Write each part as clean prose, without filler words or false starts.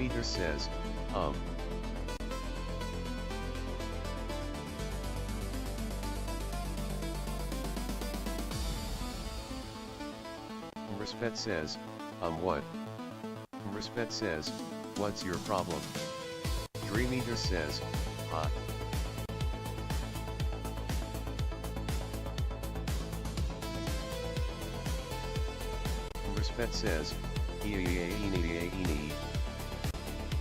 Dreameater says, Respect says, what? Respect says, what's your problem? Dreameater says, hot. Respect says,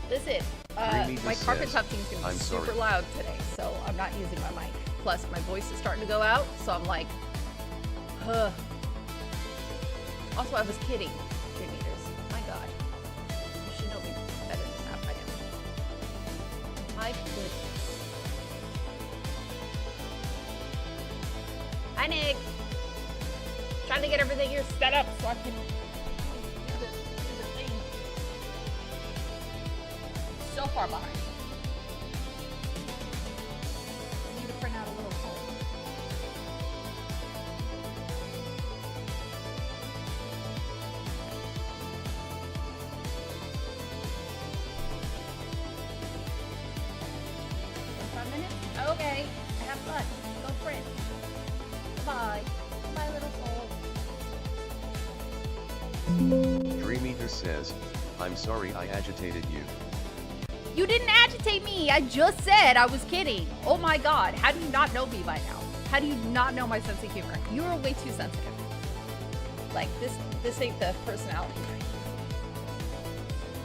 Listen, my carpet tufting is going to be super loud today, so I'm not using my mic. Plus, my voice is starting to go out, so I'm like, huh. Also, I was kidding, Dream Eaters. My God. You should know me better than that by now. My goodness. Hi, Nick. Trying to get everything here set up so I can do the thing. So far behind. I need to print out a little poll. Okay, have fun. Go print. Bye. Bye, little soul. Dreameater says, I'm sorry I agitated you. You didn't agitate me. I just said I was kidding. Oh my God. How do you not know me by now? How do you not know my sense of humor? You are way too sensitive. Like, this ain't the personality.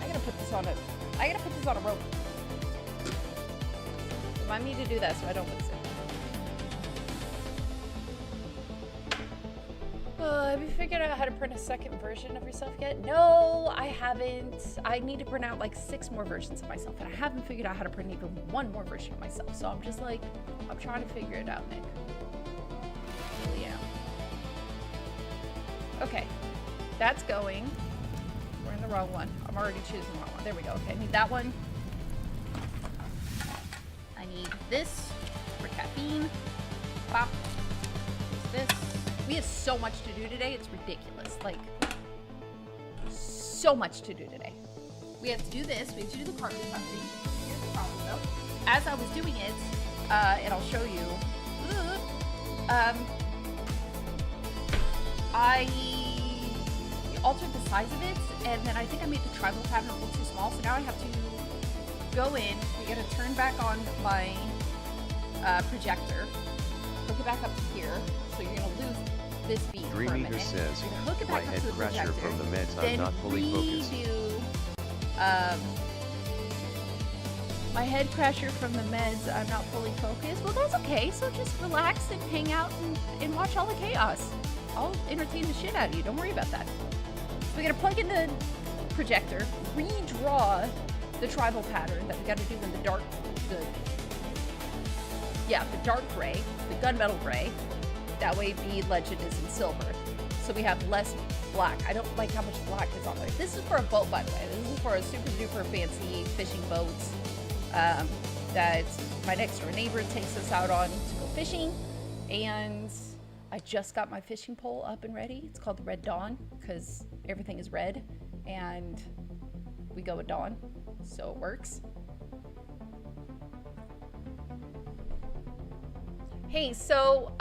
I gotta put this on a rope. Remind me to do that so I don't lose it. Have you figured out how to print a second version of yourself yet? No, I haven't. I need to print out like 6 more versions of myself, and I haven't figured out how to print even 1 more version of myself. So I'm just like, I'm trying to figure it out, Nick. I really am. Okay, that's going. We're in the wrong one. I'm already choosing the wrong one. There we go. Okay, I need that one. I need this for caffeine. Pop. This. We have so much to do today, it's ridiculous. Like, so much to do today. We have to do this, we have to do the carpet tufting. Here's the problem though. As I was doing it, and I'll show you, I altered the size of it, and then I think I made the tribal pattern a little too small, so now I have to go in, we gotta turn back on my projector, hook it back up to here, so you're gonna lose this beat for a minute. Dreameater says, hook it my back up head to the crasher projector, from the meds, then I'm not fully focused. My head crasher from the meds, I'm not fully focused. Well, that's okay, so just relax and hang out and watch all the chaos. I'll entertain the shit out of you, don't worry about that. So we gotta plug in the projector, redraw the tribal pattern that we gotta do in the dark gray, the gunmetal gray. That way the legend is in silver. So we have less black. I don't like how much black is on there. This is for a boat, by the way. This is for a super duper fancy fishing boat that my next door neighbor takes us out on to go fishing. And I just got my fishing pole up and ready. It's called the Red Dawn because everything is red and we go with dawn, so it works. Hey, so,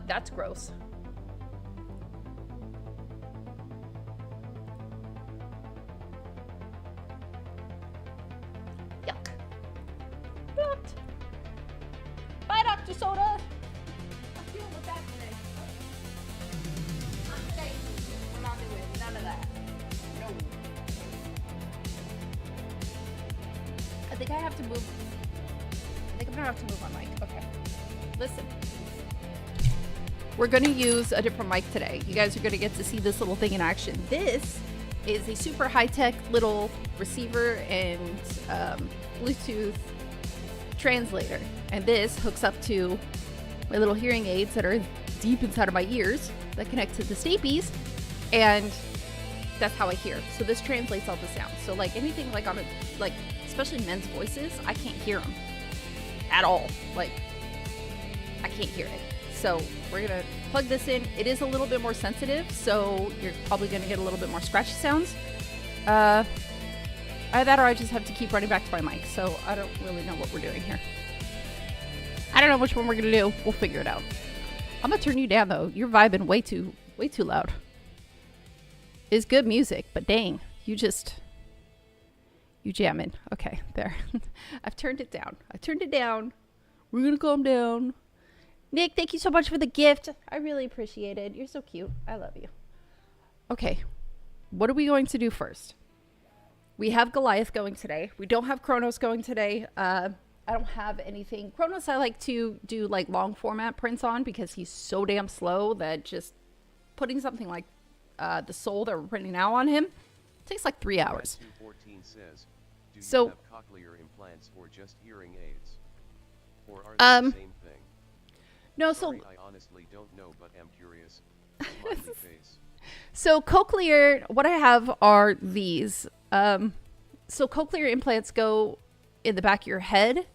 that's gross. Yuck. Blocked. Bye, Dr. Soda. I'm dealing with that today. Not today. We're not doing none of that. No. I think I have to move. I think I'm gonna have to move my mic. Okay. Listen. We're going to use a different mic today. You guys are going to get to see this little thing in action. This is a super high-tech little receiver and Bluetooth translator. And this hooks up to my little hearing aids that are deep inside of my ears that connect to the stapes. And that's how I hear. So this translates all the sounds. So like anything like on a, like especially men's voices, I can't hear them at all. Like I can't hear it. So we're gonna plug this in. It is a little bit more sensitive, so you're probably gonna get a little bit more scratchy sounds. Either that or I just have to keep running back to my mic. So I don't really know what we're doing here. I don't know which one we're going to do. We'll figure it out. I'm going to turn you down, though. You're vibing way too loud. It's good music, but dang, you jamming. Okay, there. I've turned it down. We're going to calm down. Nick, thank you so much for the gift. I really appreciate it. You're so cute. I love you. Okay, what are we going to do first? We have Goliath going today. We don't have Kronos going today. I don't have anything. Kronos I like to do like long format prints on because he's so damn slow that just putting something like the soul that we're printing now on him takes like 3 hours. 214 says, do you So have cochlear implants or just hearing aids? Or are they the same thing? No, Sorry, so I honestly don't know, but am curious. Smiley face. So cochlear, what I have are these. So cochlear implants go in the back of your head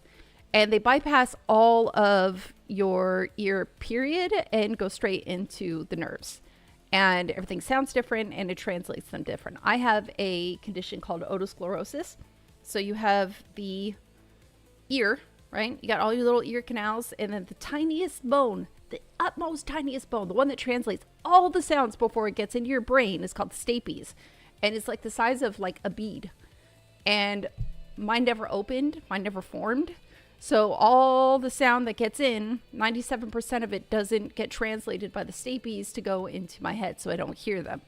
and they bypass all of your ear period and go straight into the nerves. And everything sounds different and it translates them different. I have a condition called otosclerosis. So you have the ear, right? You got all your little ear canals and then the tiniest bone, the utmost tiniest bone, the one that translates all the sounds before it gets into your brain is called the stapes. And it's like the size of like a bead. And mine never opened, mine never formed. So all the sound that gets in, 97% of it doesn't get translated by the stapes to go into my head, so I don't hear them.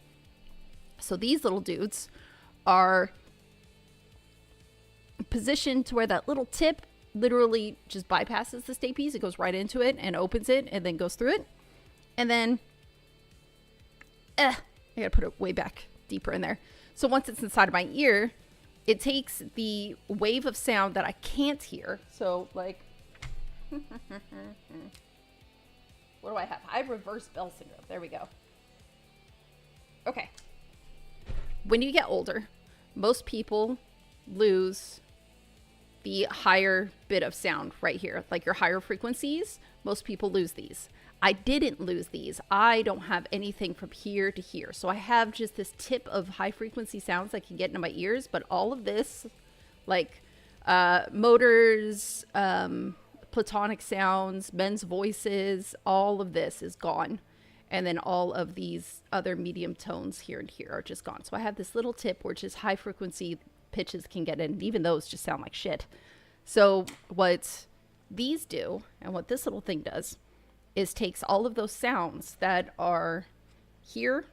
So these little dudes are positioned to where that little tip literally just bypasses the stapes. It goes right into it and opens it and then goes through it. And then, I gotta put it way back deeper in there. So once it's inside of my ear, it takes the wave of sound that I can't hear. So like, what do I have? I have reverse Bell syndrome. There we go. Okay. When you get older, most people lose the higher bit of sound right here, like your higher frequencies. Most people lose these. I didn't lose these. I don't have anything from here to here. So I have just this tip of high frequency sounds that can get into my ears, but all of this, like motors, platonic sounds, men's voices, all of this is gone. And then all of these other medium tones here and here are just gone. So I have this little tip where just high frequency pitches can get in. Even those just sound like shit. So what these do, and what this little thing does, is takes all of those sounds that are here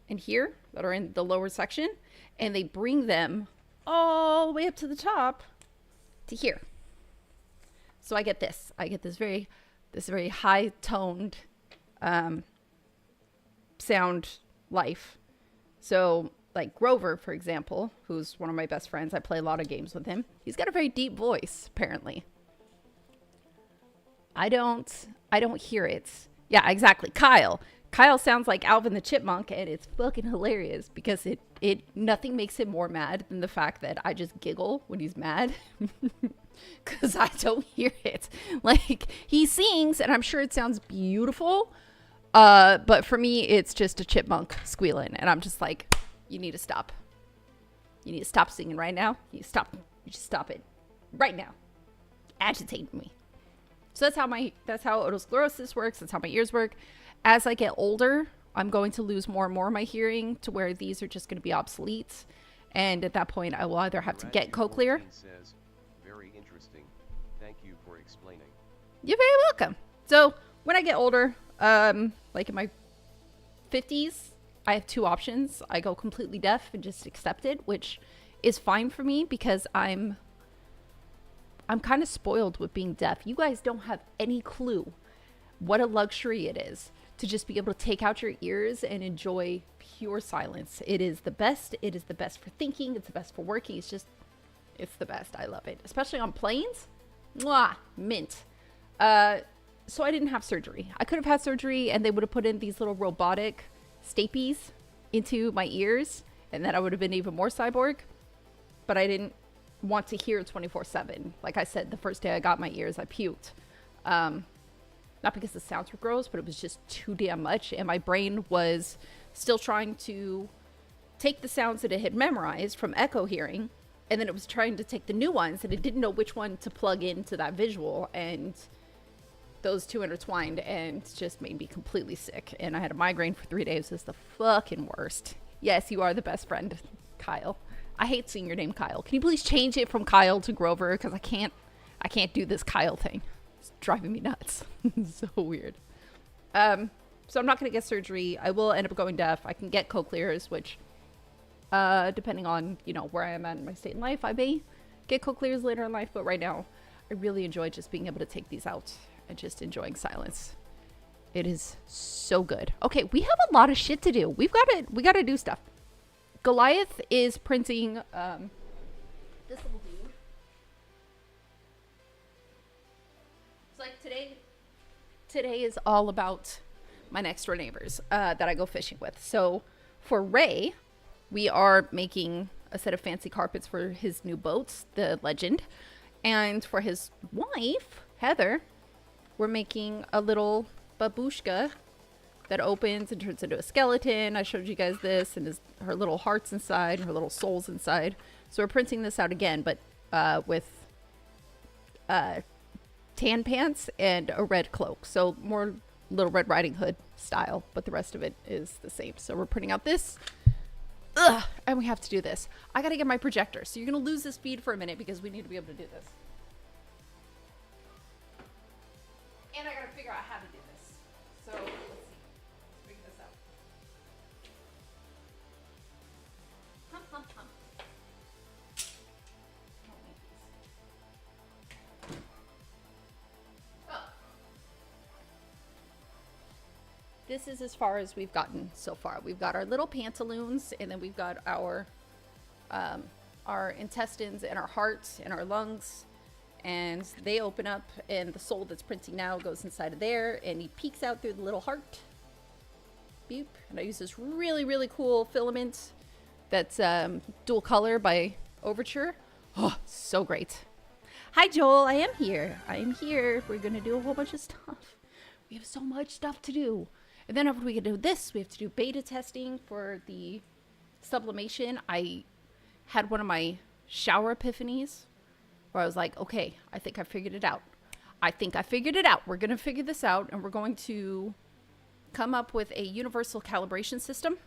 and here, that are in the lower section, and they bring them all the way up to the top to here. So I get this. I get this very high toned sound life. So like Grover, for example, who's one of my best friends, I play a lot of games with him. He's got a very deep voice, apparently. I don't hear it. Yeah, exactly. Kyle sounds like Alvin the Chipmunk, and it's fucking hilarious because it nothing makes him more mad than the fact that I just giggle when he's mad because I don't hear it. Like, he sings and I'm sure it sounds beautiful, but for me it's just a chipmunk squealing, and I'm just like, you need to stop. You need to stop singing right now. You just stop it right now. Agitating me. So that's how otosclerosis works. That's how my ears work. As I get older, I'm going to lose more and more of my hearing to where these are just going to be obsolete. And at that point, I will either have to get cochlear. Says, very interesting. Thank you for explaining. You're very welcome. So when I get older, like in my 50s, I have two options. I go completely deaf and just accept it, which is fine for me because I'm kind of spoiled with being deaf. You guys don't have any clue what a luxury it is to just be able to take out your ears and enjoy pure silence. It is the best. It is the best for thinking. It's the best for working. It's the best. I love it. Especially on planes. Mwah, mint. So I didn't have surgery. I could have had surgery and they would have put in these little robotic stapes into my ears, and then I would have been even more cyborg. But I didn't want to hear 24/7. Like I said, the first day I got my ears, I puked. Not because the sounds were gross, but it was just too damn much, and my brain was still trying to take the sounds that it had memorized from echo hearing and then it was trying to take the new ones, and it didn't know which one to plug into that visual, and those two intertwined and just made me completely sick. And I had a migraine for 3 days. It's the fucking worst. Yes, you are the best friend, Kyle. I hate seeing your name, Kyle. Can you please change it from Kyle to Grover? Because I can't do this Kyle thing. It's driving me nuts. So weird. So I'm not going to get surgery. I will end up going deaf. I can get cochlears, which, depending on, you know, where I am at in my state in life, I may get cochlears later in life. But right now, I really enjoy just being able to take these out and just enjoying silence. It is so good. Okay, we have a lot of shit to do. We got to do stuff. Goliath is printing this little dude. It's like today is all about my next door neighbors that I go fishing with. So for Ray, we are making a set of fancy carpets for his new boats, the Legend. And for his wife, Heather, we're making a little babushka that opens and turns into a skeleton. I showed you guys this, and her little hearts inside, her little souls inside. So we're printing this out again, but with tan pants and a red cloak. So more Little Red Riding Hood style, but the rest of it is the same. So we're printing out this. Ugh, and we have to do this. I got to get my projector. So you're going to lose this feed for a minute because we need to be able to do this. And I got to figure out how to do this. So let's see. Let's figure this out. Hum, hum, hum. I don't need these. Oh. This is as far as we've gotten so far. We've got our little pantaloons, and then we've got our intestines and our hearts and our lungs. And they open up, and the soul that's printing now goes inside of there, and he peeks out through the little heart. Beep. And I use this really, really cool filament that's dual color by Overture. Oh, so great. Hi, Joel. I am here. We're going to do a whole bunch of stuff. We have so much stuff to do. And then after we can do this, we have to do beta testing for the sublimation. I had one of my shower epiphanies where I was like, okay, I think I figured it out. We're going to figure this out, and we're going to come up with a universal calibration system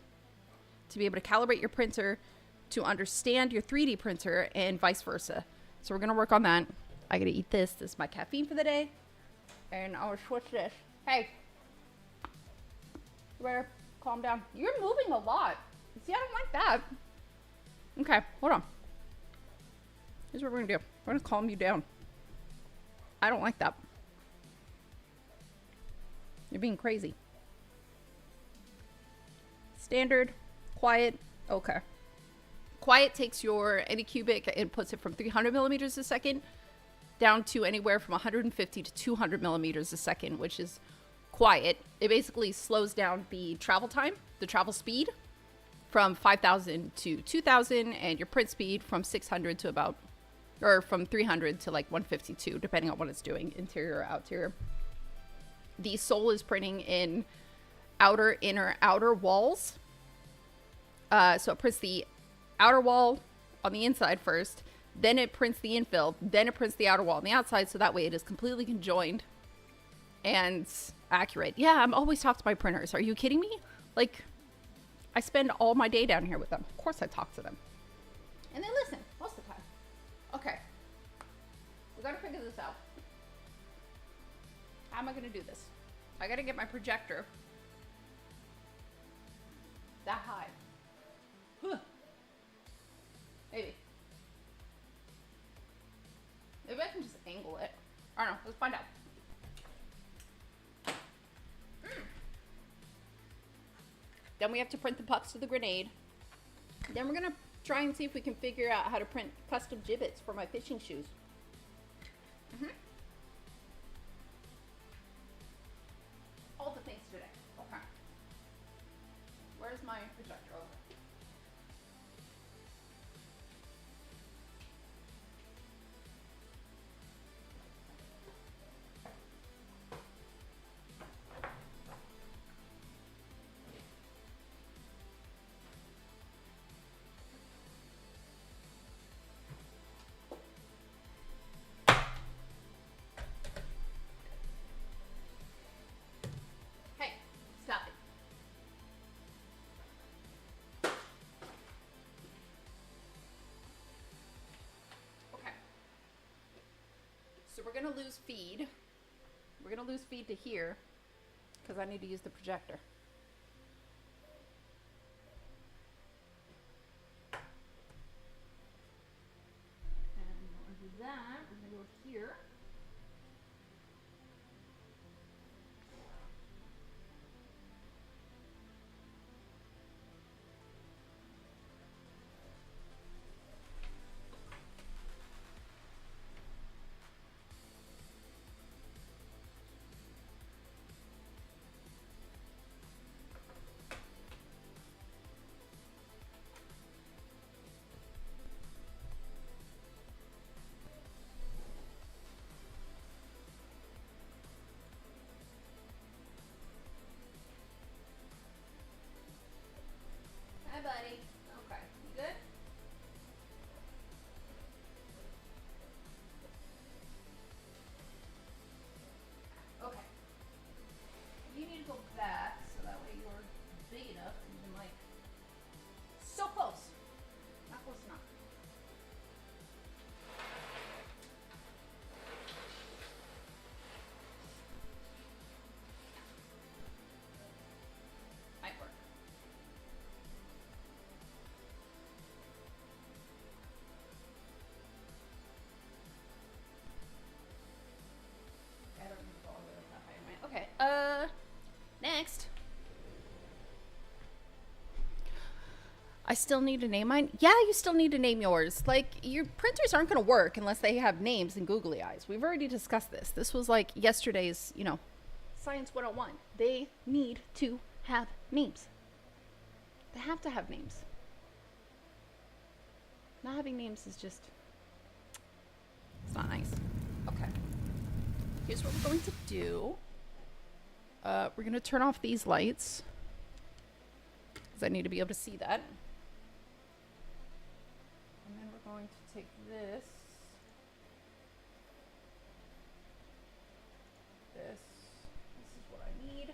to be able to calibrate your printer to understand your 3D printer and vice versa. So we're going to work on that. I got to eat this. This is my caffeine for the day. And I'll switch this. Hey. You better calm down. You're moving a lot. See, I don't like that. Okay, hold on. Here's what we're going to do. We're going to calm you down. I don't like that. You're being crazy. Standard. Quiet. Okay. Quiet takes your Anycubic and puts it from 300 millimeters a second down to anywhere from 150 to 200 millimeters a second, which is quiet. It basically slows down the travel time, the travel speed from 5,000 to 2,000, and your print speed from 600 to about, or from 300 to like 152, depending on what it's doing, interior or outerior. The sole is printing in outer, inner, outer walls. So it prints the outer wall on the inside first, then it prints the infill, then it prints the outer wall on the outside, so that way it is completely conjoined and accurate. Yeah, I'm always talking to my printers. Are you kidding me? Like, I spend all my day down here with them. Of course I talk to them. And they listen most of the time. Okay. We gotta figure this out. How am I gonna do this? I gotta get my projector that high. Maybe. Maybe I can just angle it. I don't know. Let's find out. Then we have to print the pucks to the grenade. Then we're gonna try and see if we can figure out how to print custom gibbets for my fishing shoes. All the things today. Okay. Where's my projector? Over? So we're gonna lose feed. We're gonna lose feed to here because I need to use the projector. And we'll do that. We're gonna go here. Hi, buddy. Okay, you good? Okay. You need to go back so that way you're big enough and you can like so close. Not close enough. Might work. I don't need to go all the way up that high, right? Okay. Next. I still need to name mine. Yeah, you still need to name yours. Like, your printers aren't going to work unless they have names and googly eyes. We've already discussed this. This was like yesterday's, Science 101. They need to have names. They have to have names. Not having names is just, it's not nice. Okay. Here's what we're going to do. We're going to turn off these lights because I need to be able to see that. And then we're going to take this, this is what I need.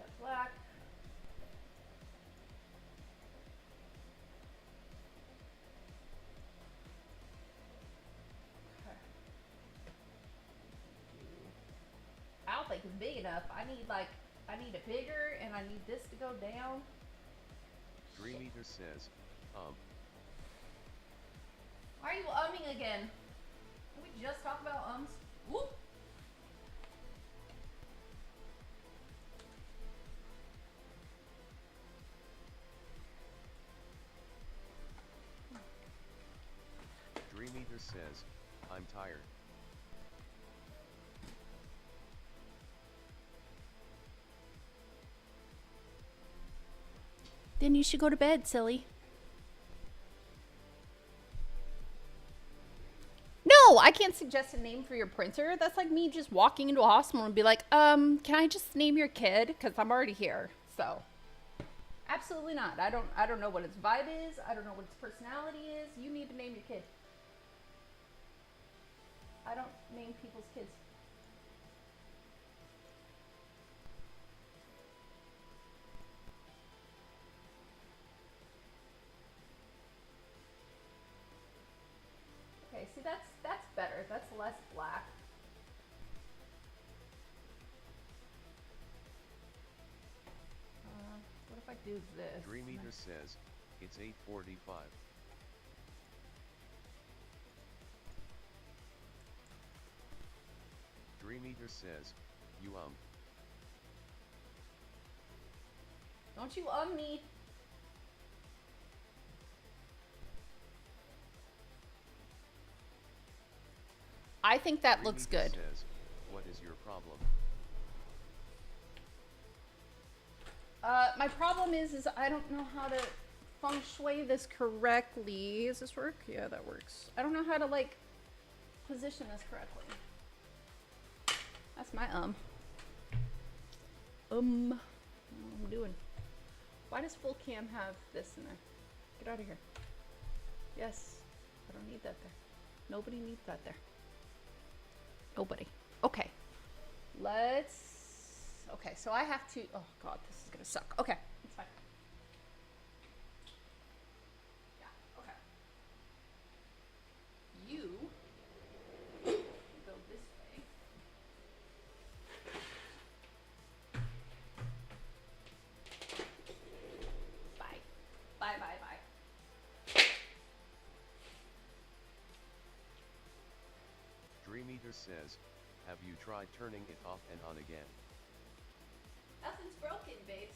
That black. I don't think it's big enough. I need it bigger, and I need this to go down. Dreameater says, Why are you umming again? Did we just talk about ums? Whoop! Dreameater says, I'm tired. Then you should go to bed, silly. No, I can't suggest a name for your printer. That's like me just walking into a hospital and be like, can I just name your kid? Because I'm already here. So, absolutely not. I don't know what its vibe is. I don't know what its personality is. You need to name your kid. I don't name people's kids. Okay, see that's better. That's less black. What if I do this? Dreameater says, it's 8:45. Dreameater says, you Don't you me. I think that looks good. Says, what is your problem? My problem is I don't know how to feng shui this correctly. Does this work? Yeah, that works. I don't know how to like position this correctly. That's my what am I doing? Why does full cam have this in there? Get out of here. Yes, I don't need that there. Nobody needs that there. Nobody. Okay. Okay, so I have to, oh God, this is gonna suck. Okay, says, have you tried turning it off and on again? Nothing's broken, babes.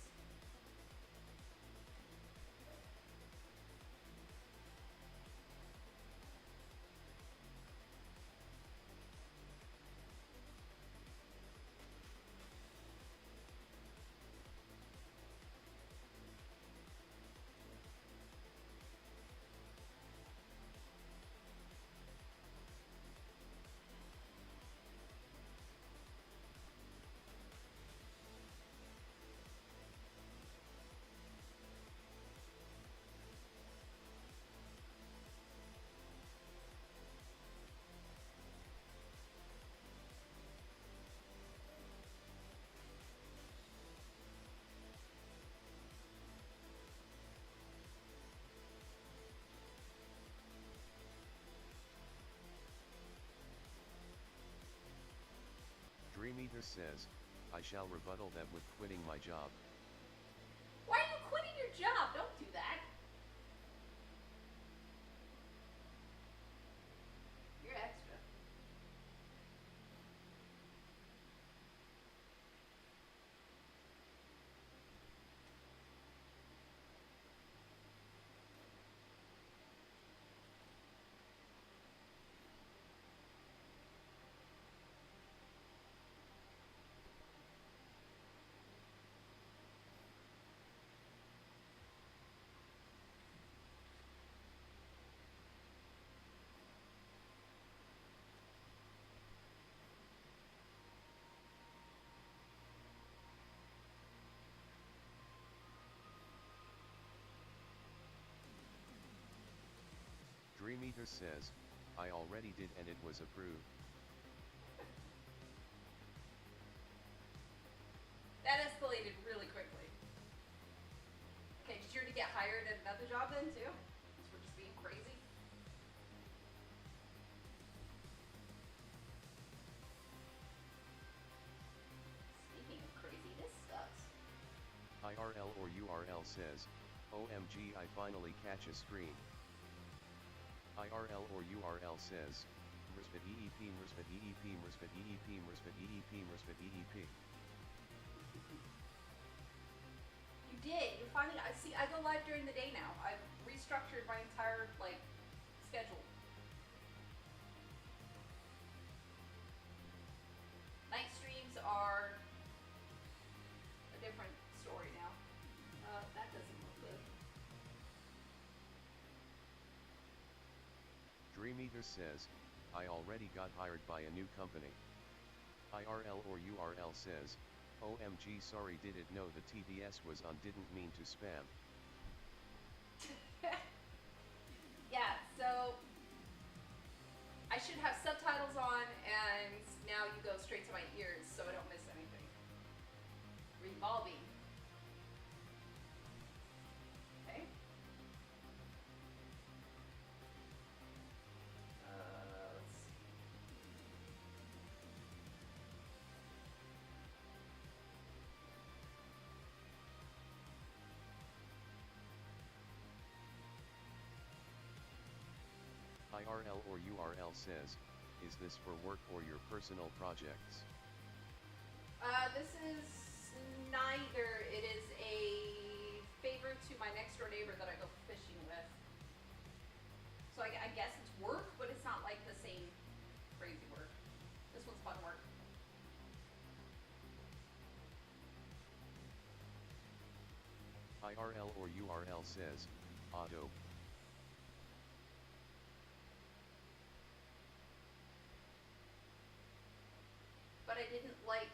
Dreameater says, I shall rebuttal that with quitting my job. Why are you quitting your job? Don't do that. You're extra. Dreameater says, I already did and it was approved. That escalated really quickly. Okay, did you already get hired at another job then too? Because we're just being crazy. Speaking of crazy, this sucks. IRL or URL says, OMG I finally catch a screen. IRL or URL says, Mrspet EEP Mrspet EEP Mrspet EEP Mrspet EEP Mrspet EEP. You did. You're finally. I see. I go live during the day now. I've restructured my entire schedule. Night streams are a different story now. That doesn't look good. Dreameater says, I already got hired by a new company. IRL or URL says, OMG sorry didn't know the TBS was on didn't mean to spam. Yeah, so I should have subtitles on and now you go straight to my ears so I don't miss anything. Revolving. Okay. Let's see. IRL or URL says, is this for work or your personal projects? This is neither. It is a favor to my next door neighbor that I go fishing with. So I guess it's work, but it's not like the same crazy work. This one's fun work. IRL or URL says, dope. But I didn't like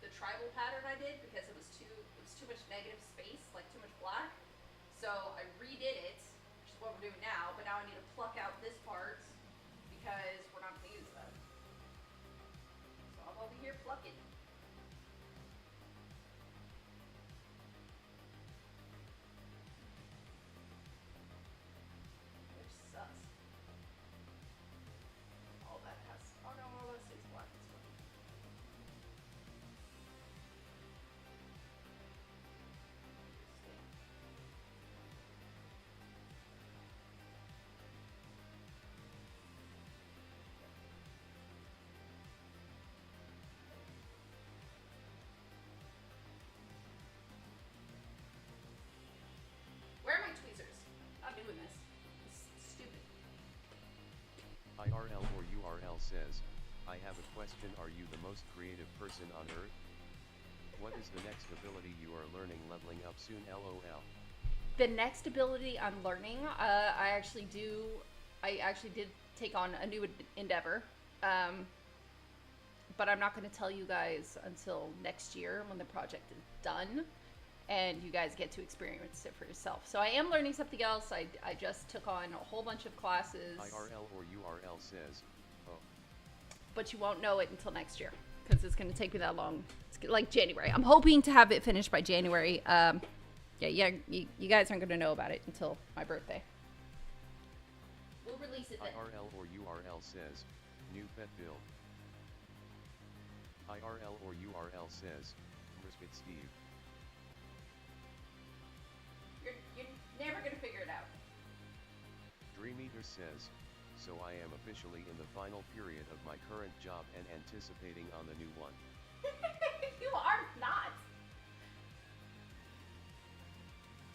the tribal pattern I did because it was too much negative space, like too much black. So I redid it, which is what we're doing now, but now I need to pluck out this part because we're not going to use that. So I'm over here plucking. Which sucks. All that has, oh no, all that stays black. It's fine. IRL or URL says, I have a question. Are you the most creative person on earth? What is the next ability you are learning leveling up soon? LOL. The next ability I'm learning, I actually did take on a new endeavor. But I'm not going to tell you guys until next year when the project is done and you guys get to experience it for yourself. So I am learning something else. I just took on a whole bunch of classes. IRL or URL says, oh. But you won't know it until next year because it's going to take me that long. It's like January. I'm hoping to have it finished by January. You guys aren't going to know about it until my birthday. We'll release it then. IRL or URL says, new pet build. IRL or URL says, respect Steve. You're never going to figure it out. Dreameater says, so I am officially in the final period of my current job and anticipating on the new one. You are not.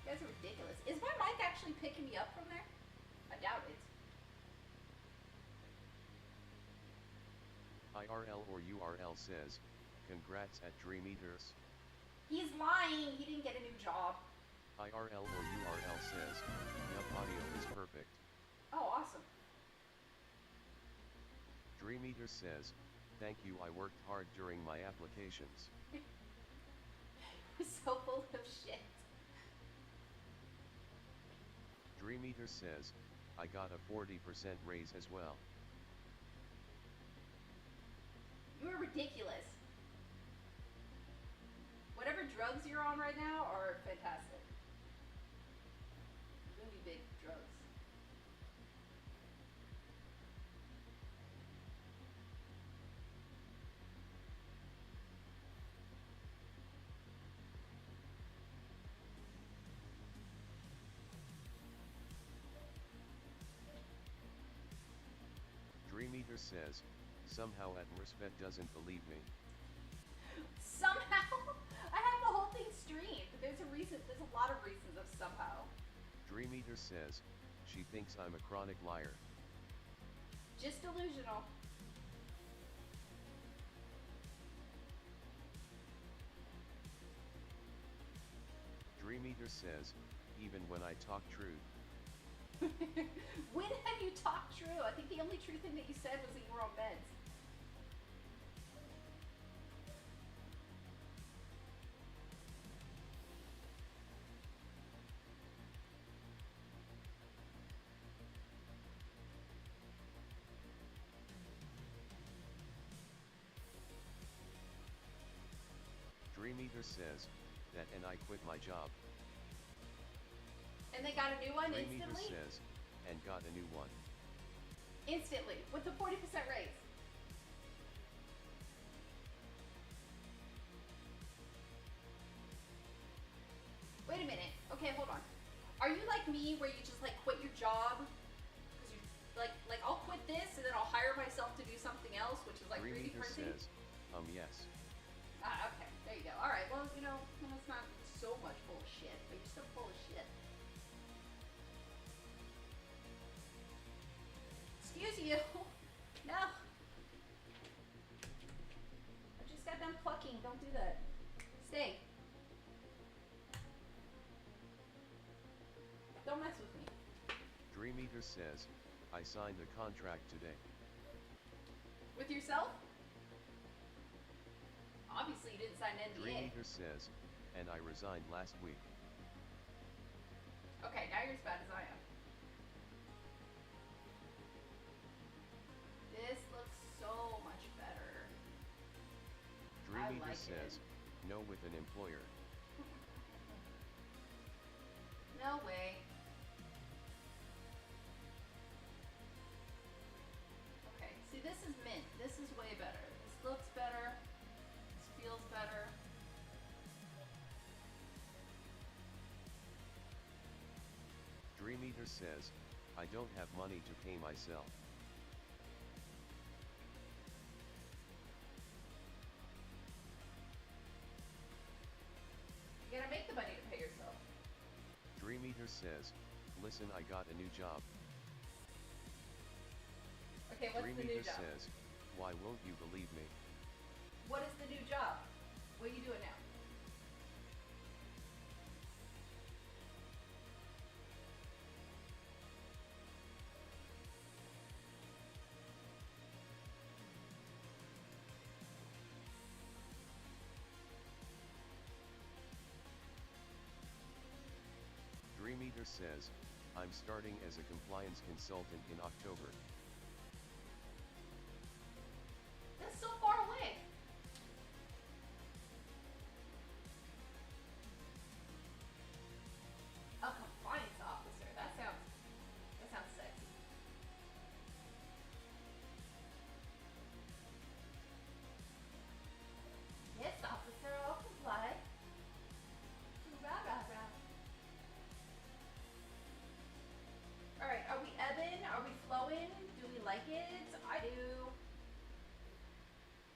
You guys are ridiculous. Is my mic actually picking me up from there? I doubt it. IRL or URL says, congrats at Dreameaters. He's lying. He didn't get a new job. IRL or URL says, yup, audio is perfect. Oh, awesome. Dreameater says, thank you, I worked hard during my applications. We're so full of shit. Dreameater says, I got a 40% raise as well. You are ridiculous. Whatever drugs you're on right now are fantastic. Really big drugs. Dreameater says, somehow Atmosphere doesn't believe me. Somehow? I have the whole thing streamed. There's a reason. There's a lot of reasons of somehow. Dreameater says, she thinks I'm a chronic liar. Just delusional. Dreameater says, even when I talk truth. When have you talked true? I think the only true thing that you said was that you were on meds. Dreameater says, that and I quit my job. And they got a new one Dreameater instantly? says, and got a new one. Instantly, with the 40% raise. Wait a minute. Okay, hold on. Are you like me where you just like quit your job? Because you like I'll quit this and then I'll hire myself to do something else, which is like 3D Dreameater printing? says, yes. Ah, okay. There you go. Alright, well, you know, it's not so much bullshit, but you're still full of shit. Excuse you. No. I just got done plucking. Don't do that. Stay. Don't mess with me. Dreameater says, I signed the contract today. With yourself? Obviously you didn't sign an NDA. Dreameater says, and I resigned last week. Okay, now you're as bad as I am. This looks so much better. Dreameater like says, no with an employer. No way. Okay, see this is mint. This is way better. This looks better. This feels better. Dreameater says, I don't have money to pay myself. You gotta make the money to pay yourself. Dreameater says, listen, I got a new job. Are Okay, what's the new Dreameater job? says, why won't you believe me? What is the new job? What are you doing now? Dreameater says, I'm starting as a compliance consultant in October. That's so far away. A compliance officer. That sounds sexy. Yes, officer, I'll comply. Rah, rah, rah. All right, are we ebbing? Are we flowing? Do we like it? I do.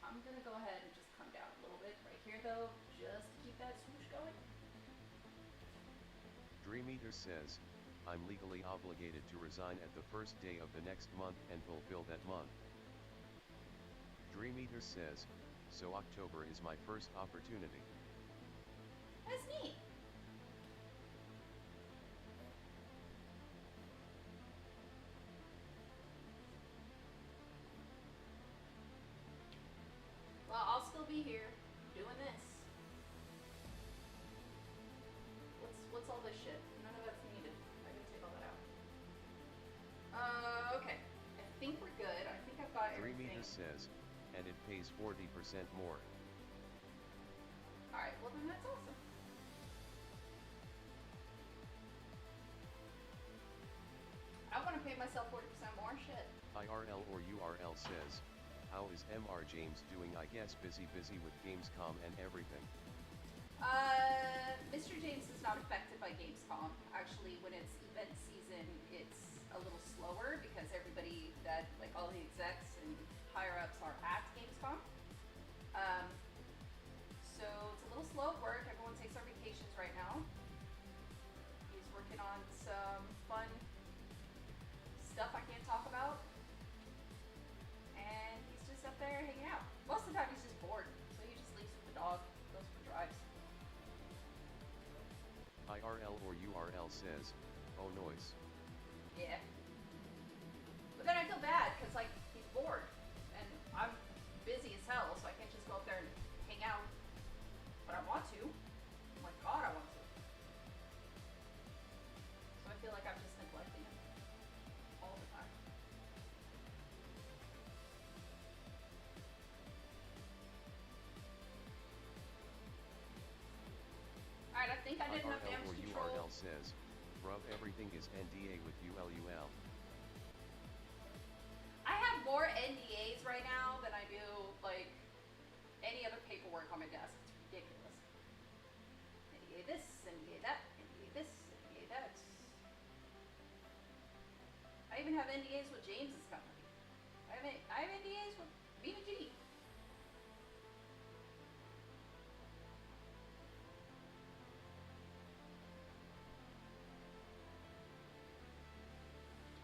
I'm gonna go ahead and just come down a little bit right here though, just to keep that swoosh going. Dreameater says, I'm legally obligated to resign at the first day of the next month and fulfill that month. Dreameater says, so October is my first opportunity. That's neat. Well, I'll still be here doing this. What's all this shit? None of that's needed. I can take all that out. Okay. I think we're good. I think I've got everything. Dreameater says, and it pays 40% more. Alright, well then that's awesome. I want to pay myself 40% more. Shit. IRL or URL says, how is MR James doing? I guess busy with Gamescom and everything. Mr. James is not affected by Gamescom. Actually, when it's event season, it's a little slower because everybody that, like all the execs and higher ups are at Gamescom. So it's a little slow at work. Everyone takes their vacations right now. He's working on some fun stuff I can't talk about. And he's just up there hanging out. Most of the time he's just bored. So he just leaves with the dog, goes for drives. IRL or URL says, oh noise. Yeah. But then I feel bad because like he's bored and I'm busy as hell, so I can't just go up there and hang out. But I want to. Oh my god, I want to. So I feel like I'm just neglecting him all the time. Alright, I think I did enough IRL damage or control. URL says, bruv, everything is NDA with ULUL. I have more NDAs right now than I do like any other paperwork on my desk. It's ridiculous. NDA this, NDA that, NDA this, NDA that. I even have NDAs with James's company. I have NDAs with BBG.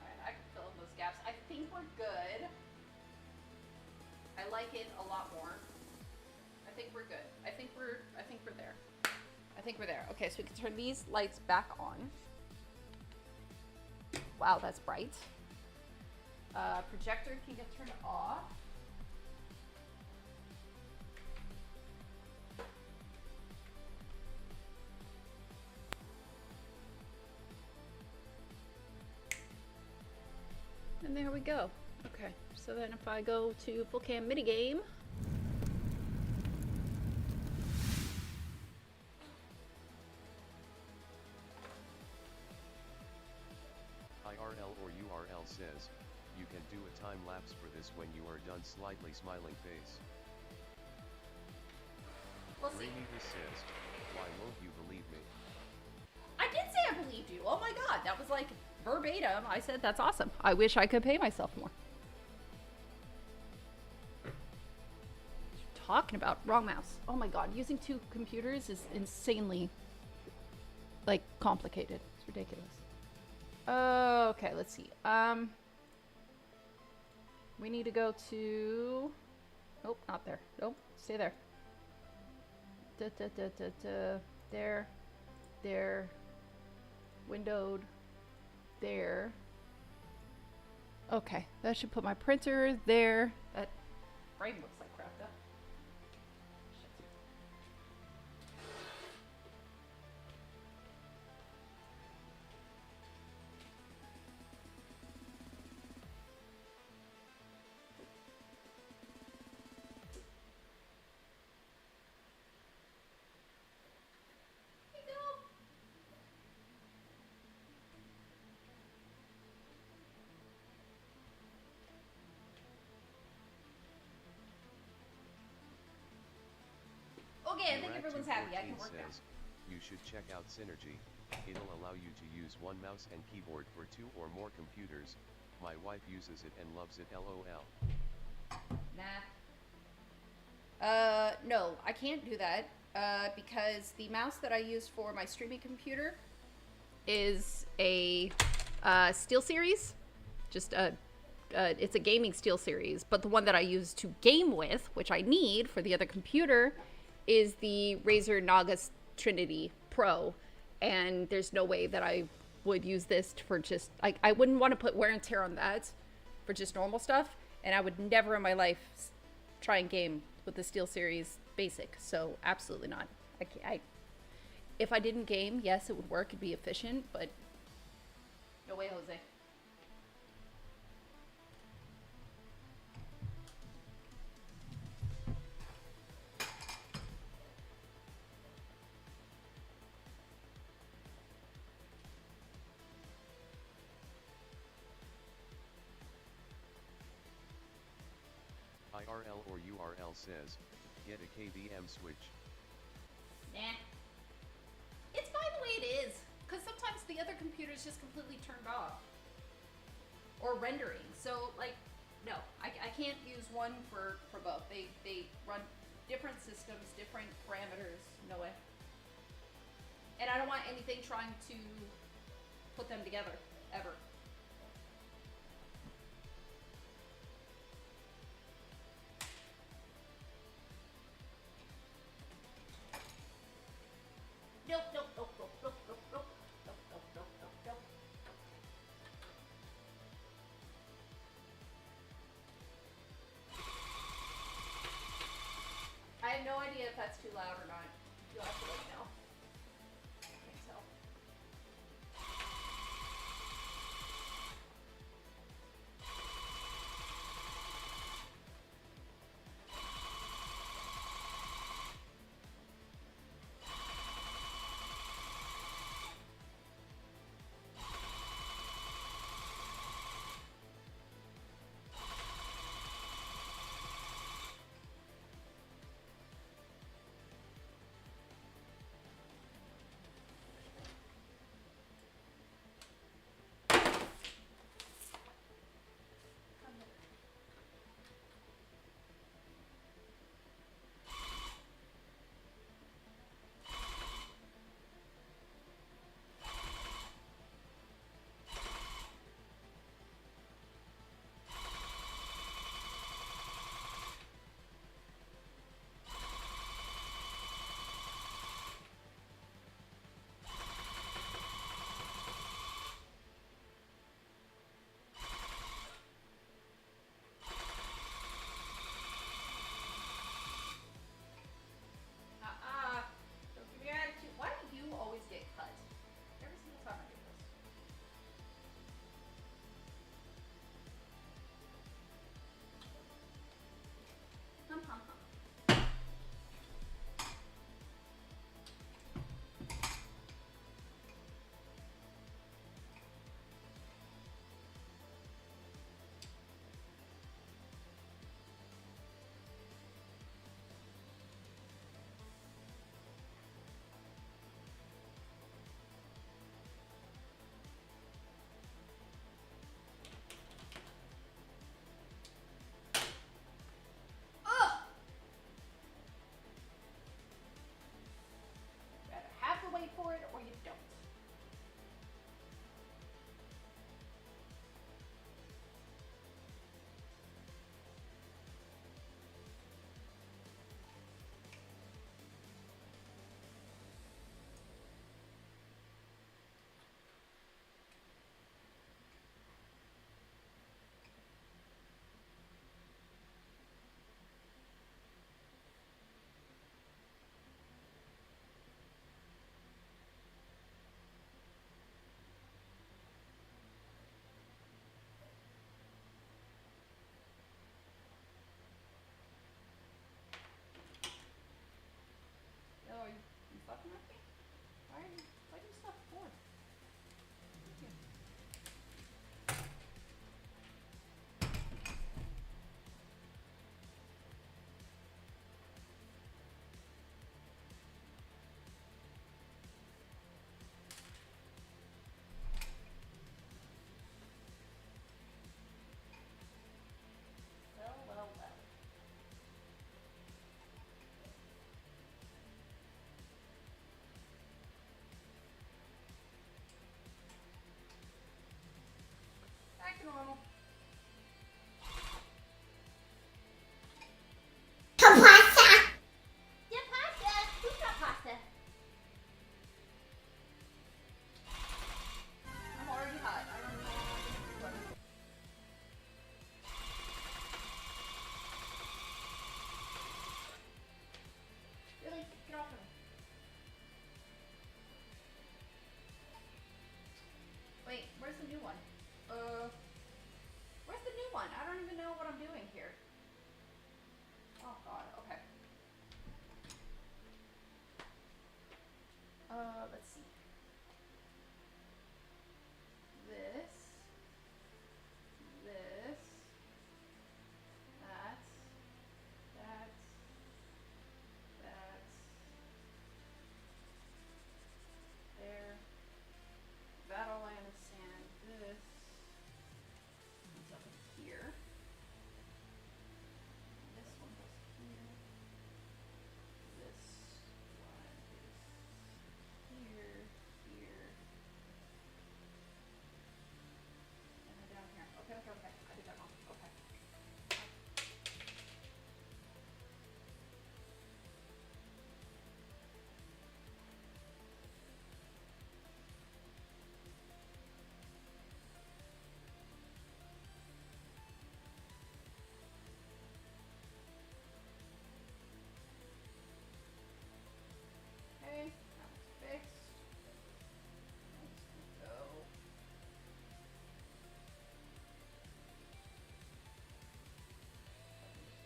Alright, I can fill in those gaps. I think we're good. I like it a lot more. I think we're good. I think we're there. I think we're there. Okay, so we can turn these lights back on. Wow, that's bright. Projector can get turned off. And there we go. Okay, so then if I go to full cam minigame. IRL or URL says, you can do a time lapse for this when you are done. Slightly smiling face. We'll see. Dreameater says, why won't you believe me? I did say I believed you. Oh my god, that was like verbatim. I said that's awesome. I wish I could pay myself more. What are you talking about? Wrong mouse. Oh my god, using two computers is insanely like complicated. It's ridiculous. Okay, let's see. We need to go to... Nope, not there. Nope, stay there. There. There. Windowed. There. Okay, that should put my printer there. That frame looks like crap though. Okay, I think everyone's happy. I can work now. You should check out Synergy. It'll allow you to use one mouse and keyboard for 2 or more computers. My wife uses it and loves it, LOL. Nah. No, I can't do that. Because the mouse that I use for my streaming computer is a SteelSeries. It's a gaming SteelSeries. But the one that I use to game with, which I need for the other computer, is the Razer Naga Trinity Pro. And there's no way that I would use this for just... I wouldn't want to put wear and tear on that for just normal stuff. And I would never in my life try and game with the SteelSeries Basic. So absolutely not. If I didn't game, yes, it would work. It'd be efficient, but no way, Jose. IRL or URL says, get a KVM switch. Nah. It's fine the way it is, because sometimes the other computer is just completely turned off. Or rendering. So, like, no. I can't use one for both. They run different systems, different parameters. No way. And I don't want anything trying to put them together, ever. Nope, nope, nope, nope, nope, nope, nope, nope, nope, nope, nope, nope. I have no idea if that's too loud or not. You'll have to let me know. I can't tell. on. I don't even know what I'm doing here. Oh God, okay. Let's see. This, that, there. That all I understand. This comes up here. This one goes here. This one is here, and then down here. Okay. I did that wrong. Okay. Okay, that one's fixed. Let's go.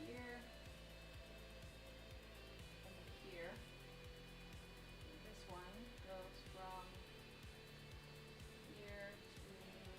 Here. And here. And this one goes from here to here.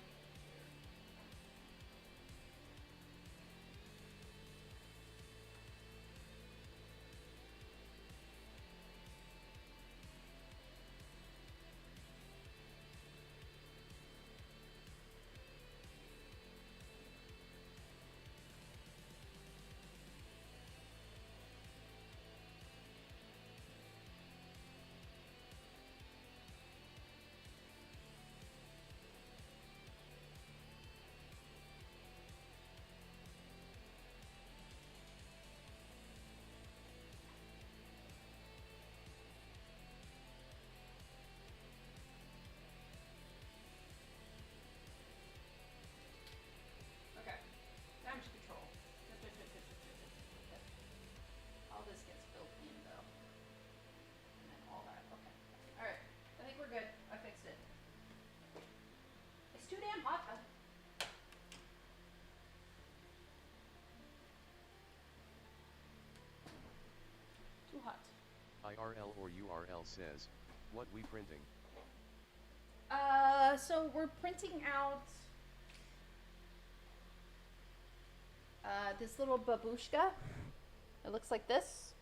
Okay, damage control. All this gets filled in though. And then all that. Okay. Alright. I think we're good. I fixed it. It's too damn hot though. Too hot. IRL or URL says, what we printing? So we're printing out this little babushka. It looks like this.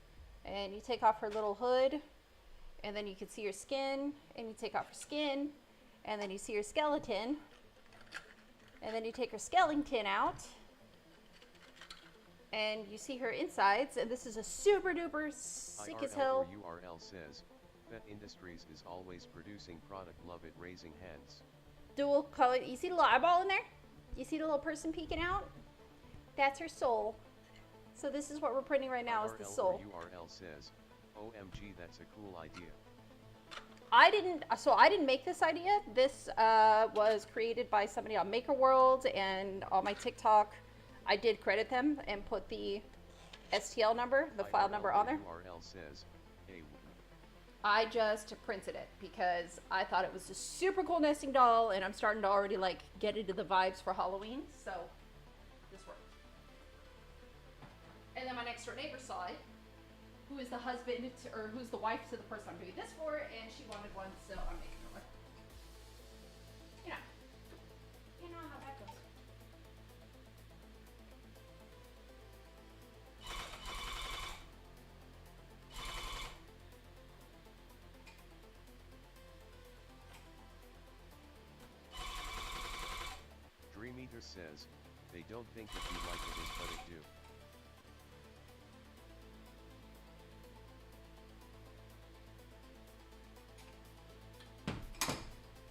And you take off her little hood, and then you can see her skin, and you take off her skin, and then you see her skeleton, and then you take her skeleton out, and you see her insides, and this is a super duper sick as hell. IRL or URL says, Pet Industries is always producing product, love it, raising hands. Dual color. You see the little eyeball in there? You see the little person peeking out? That's her soul. So this is what we're printing right now, is the soul. Or URL says, OMG, that's a cool idea. I didn't make this idea. This was created by somebody on Maker World, and on my TikTok, I did credit them and put the STL number, the file number on there. URL says, hey. I just printed it because I thought it was a super cool nesting doll, and I'm starting to already like get into the vibes for Halloween, so this worked. And then my next door neighbor saw it, who is the husband to, or who's the wife to the person I'm doing this for, and she wanted one, so I'm making her one. You know how that goes. Dream Eater says, they don't think that you like it is, but it do.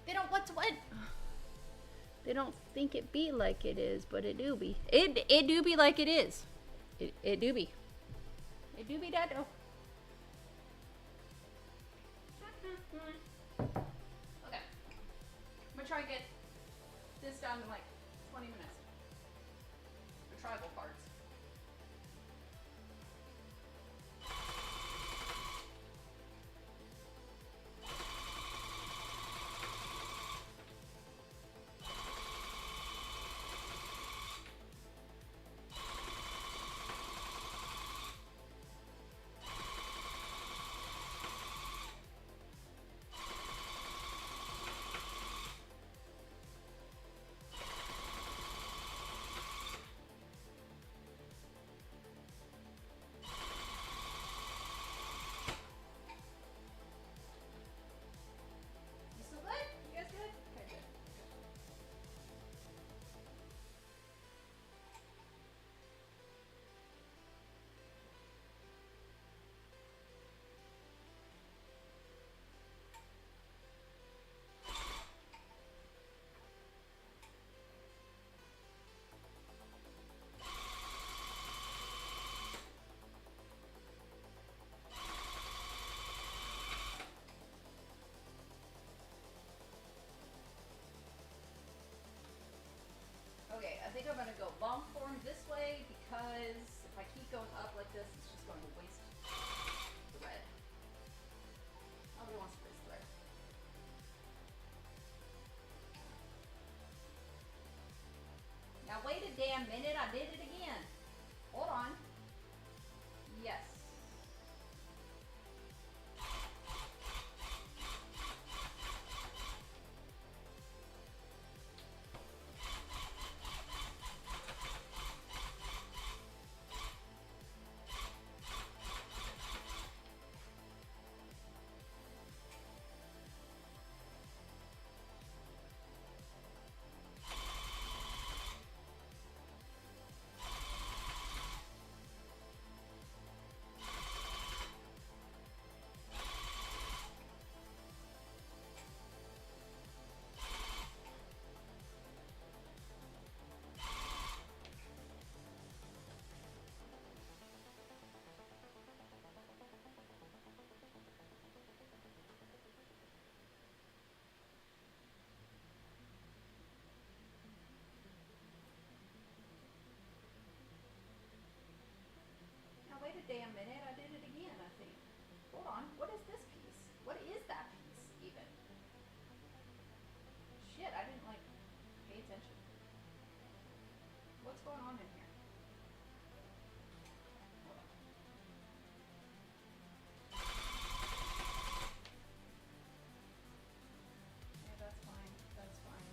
They don't what? They don't think it be like it is, but it do be. It do be like it is. It do be. It do be that though. Okay. I'm gonna try and get this done in like 20 minutes. The tribal parts. think I'm gonna go long form this way because if I keep going up like this, it's just going to waste thread. Nobody wants to waste thread. Now wait a damn minute, I did it again. Hold on. Yes. Now wait a damn minute, I did it again, I think. Hold on, what is this piece? What is that piece, even? Shit, I didn't, like, pay attention. What's going on in here? Hold on. Yeah, that's fine, that's fine.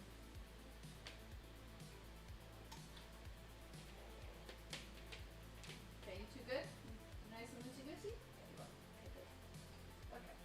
Okay, you two good? Nice and loosey-goosey? Yeah, you are. Okay, good. Okay.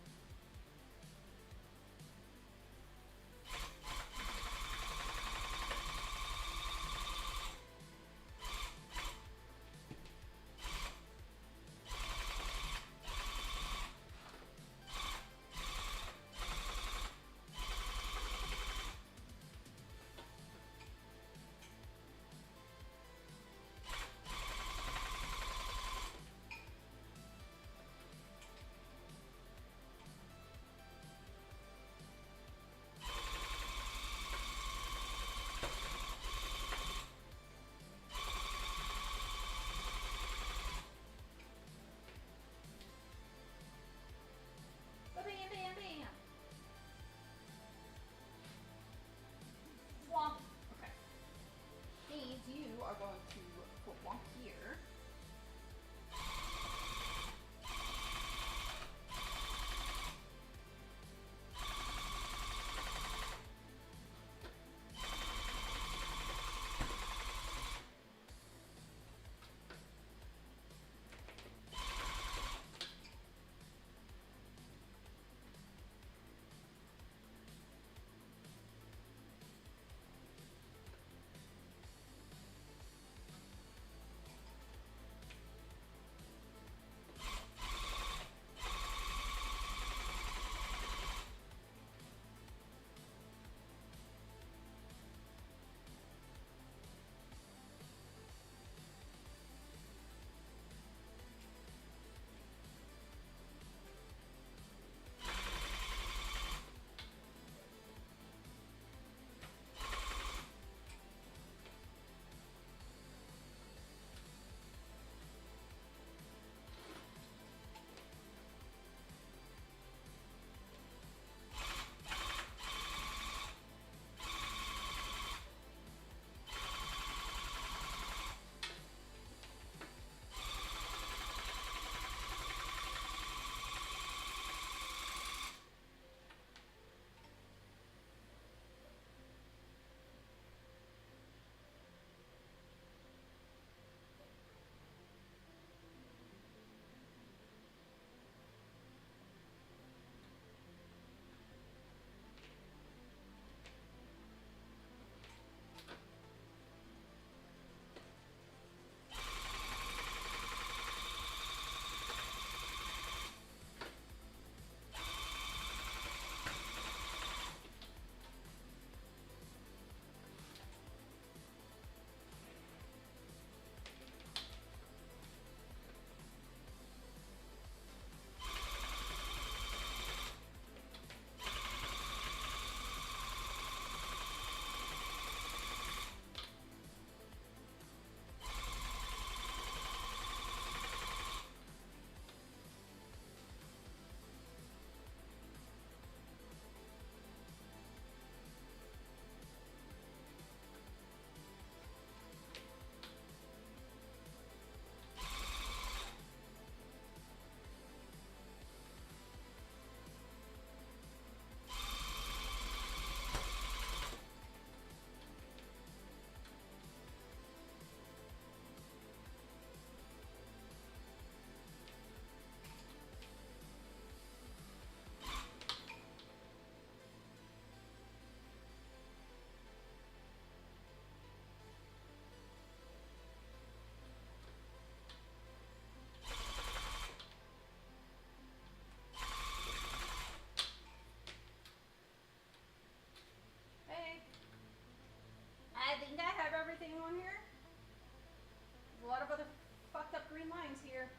a lot of other fucked up green lines here.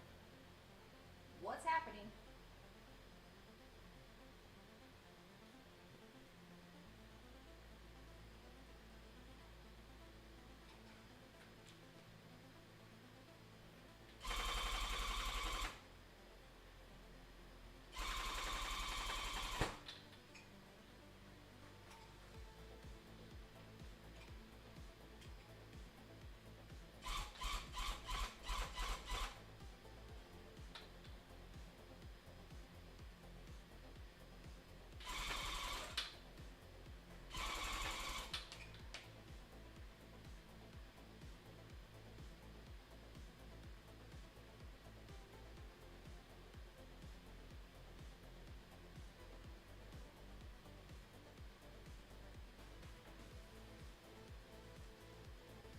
What's happening?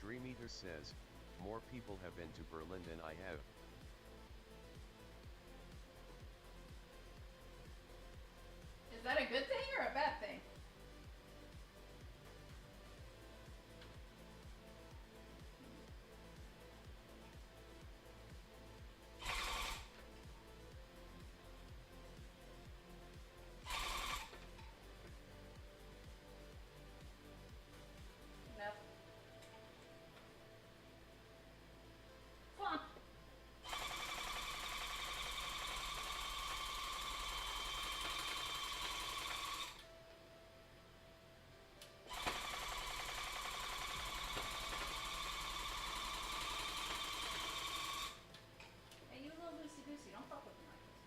Dreameater says, more people have been to Berlin than I have. Is that a good thing or a bad thing? Enough. Come on. Hey, you little loosey-goosey, don't fuck with me like this.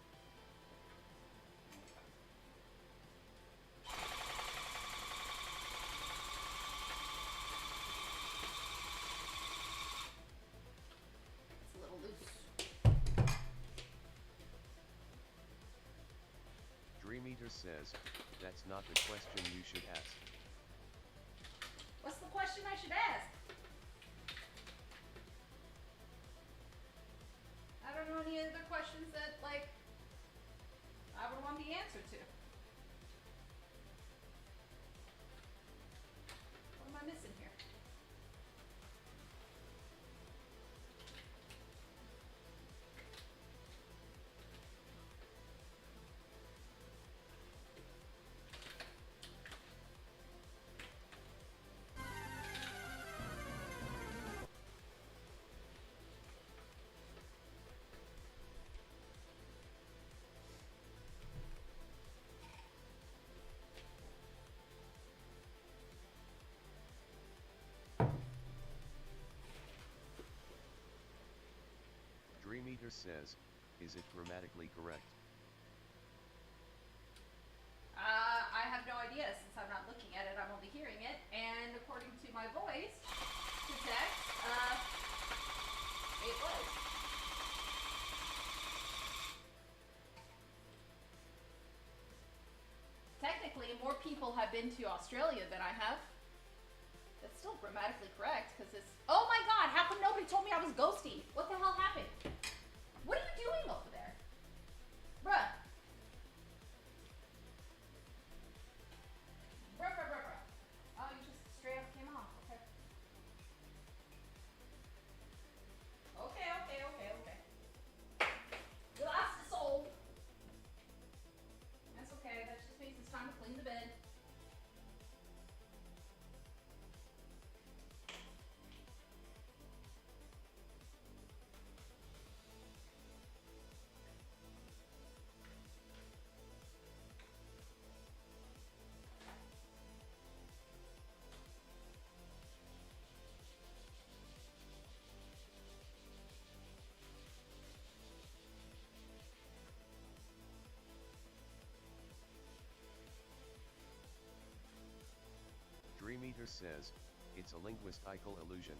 It's a little loose. Dreameater says, that's not the question you should ask. What's the question I should ask? I don't know any other questions that, like, I would want the answer to. What am I missing here? Dreameater says, is it grammatically correct? I have no idea since I'm not looking at it, I'm only hearing it, and according to my voice to text, it was. Technically, more people have been to Australia than I have. That's still grammatically correct, because it's... Oh my god, how come nobody told me I was ghosty? What the hell happened? What are you doing over there? Bruh. Bruh. Oh, you just straight up came off. Okay. Okay. You lost the soul. That's okay. That just means it's time to clean the bed. Dreameater says, it's a linguistical illusion.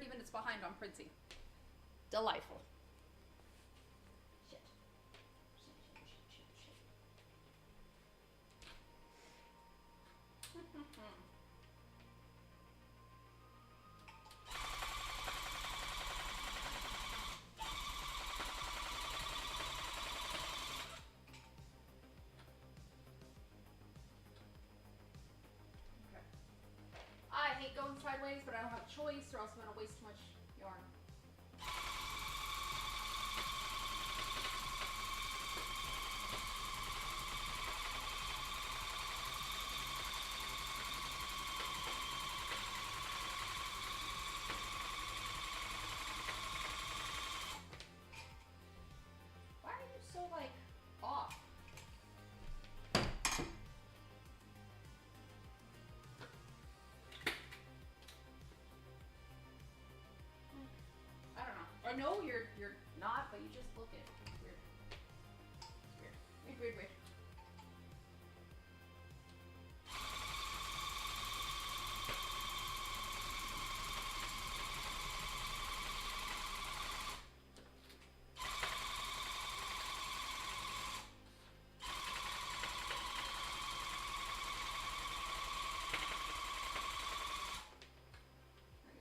30 minutes behind on printing. Delightful. Shit. I hate going sideways, but I don't have a choice or else I'm going to waste too much yarn. Why are you so, like, off? I don't know. I know you're not, but you just look at it. It's weird. It's weird. Weird, weird, weird.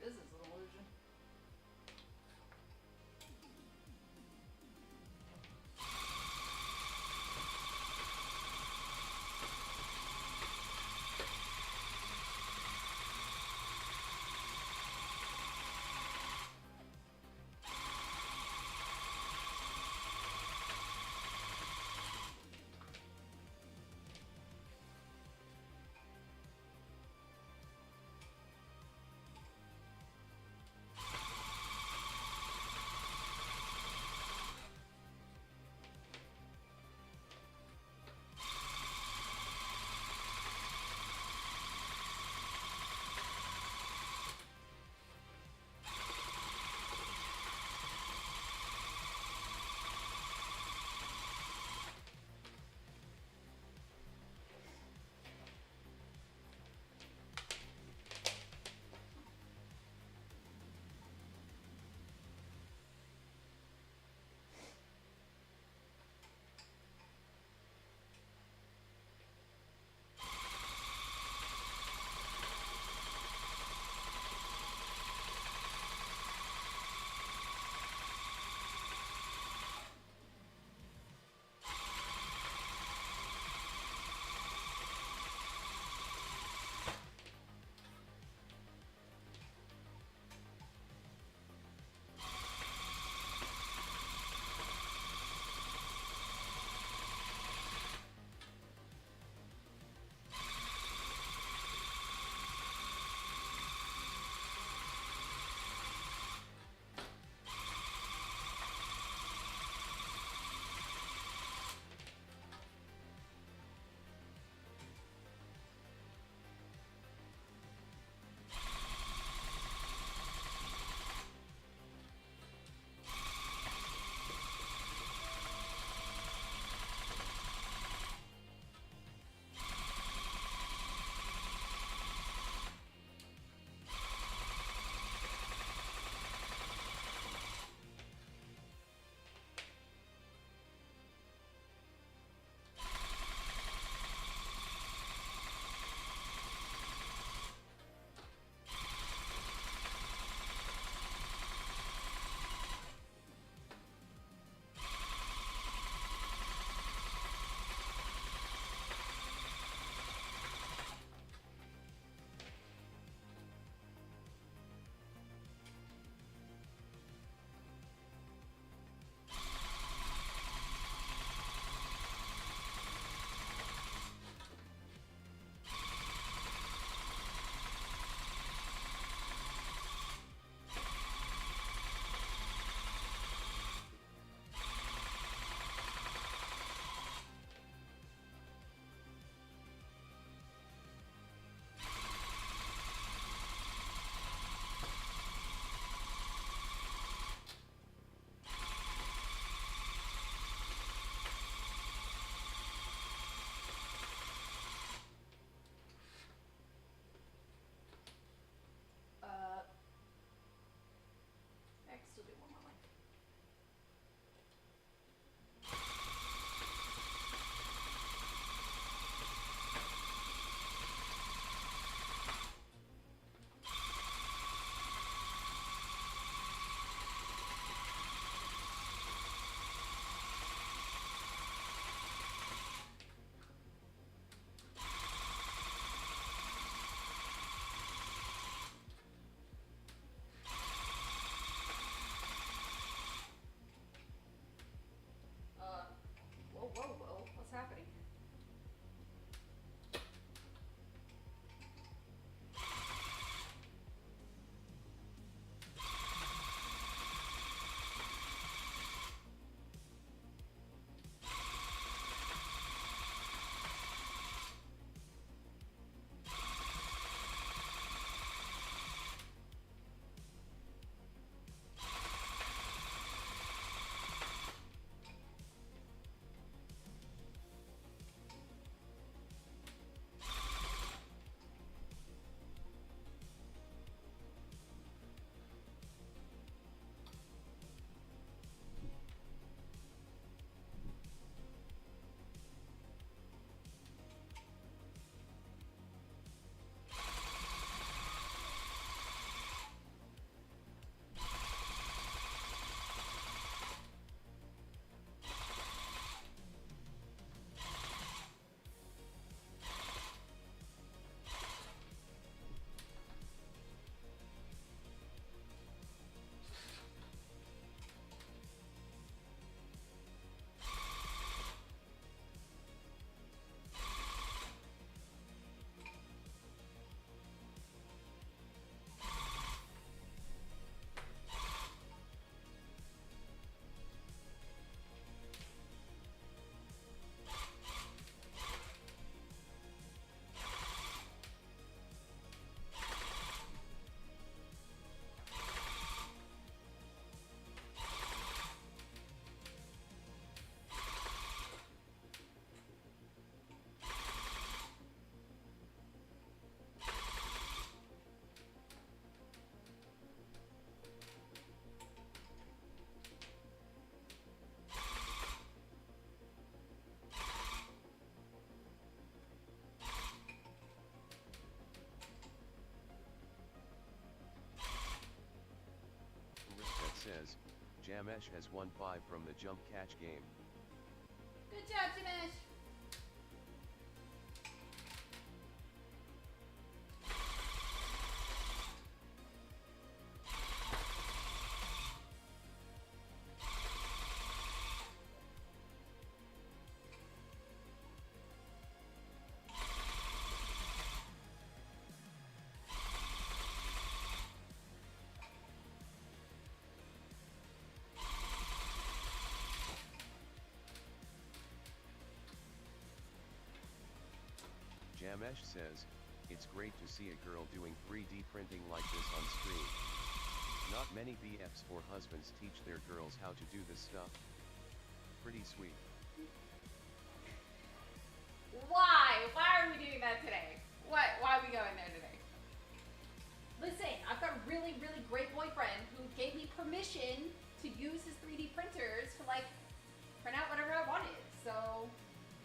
This is an illusion. says, Jamesh has won 5 from the jump catch game. Good job, Jamesh. Jamesh says, it's great to see a girl doing 3D printing like this on screen. Not many BFs or husbands teach their girls how to do this stuff. Pretty sweet. Why? Why are we doing that today? Why are we going there today? Listen, I've got a really, really great boyfriend who gave me permission to use his 3D printers to like print out whatever I wanted. So,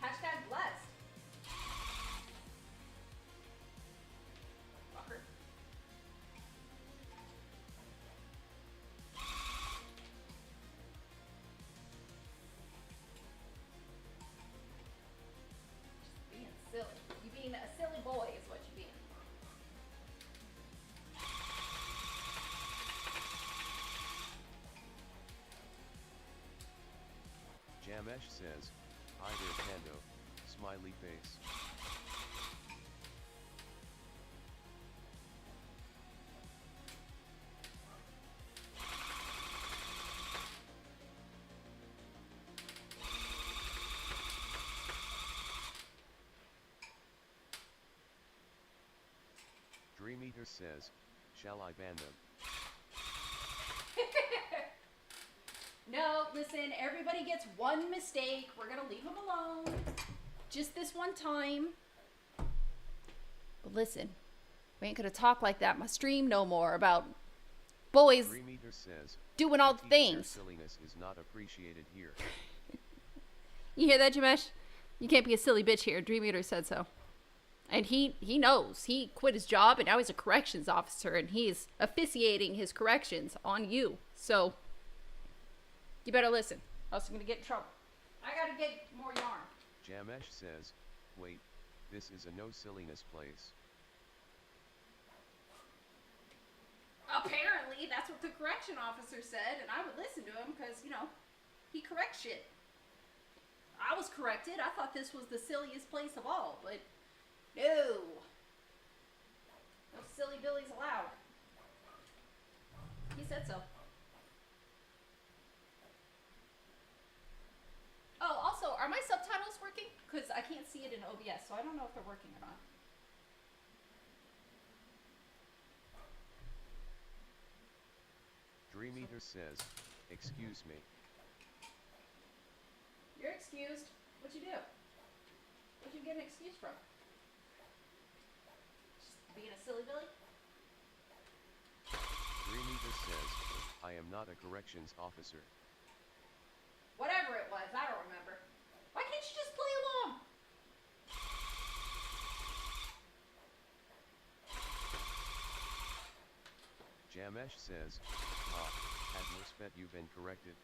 hashtag blessed. Fucker. Just being silly. You being a silly boy is what you being. Jamesh says, hi there Pando, smiley face. Dream Eater says, shall I ban them? No, listen, everybody gets one mistake. We're gonna leave them alone. Just this one time. But listen, we ain't gonna talk like that in my stream no more about boys Dream Eater says, doing all the things. silliness is not appreciated here. You hear that, Jamesh? You can't be a silly bitch here. Dream Eater said so. And he knows. He quit his job and now he's a corrections officer and he's officiating his corrections on you. So you better listen, or else I'm gonna get in trouble. I gotta get more yarn. Jamesh says, wait, this is a no silliness place. Apparently, that's what the correction officer said, and I would listen to him because, you know, he corrects shit. I was corrected. I thought this was the silliest place of all, but no. No silly billies allowed. He said so. Oh, also, are my subtitles working? Because I can't see it in OBS, so I don't know if they're working or not. Dream Eater says, excuse me. You're excused. What'd you do? What'd you get an excuse from? Just being a silly billy? Dream Eater says, I am not a corrections officer. Whatever it was, I don't remember. Why can't you just play along? Jamesh says, at most bet you've been corrected.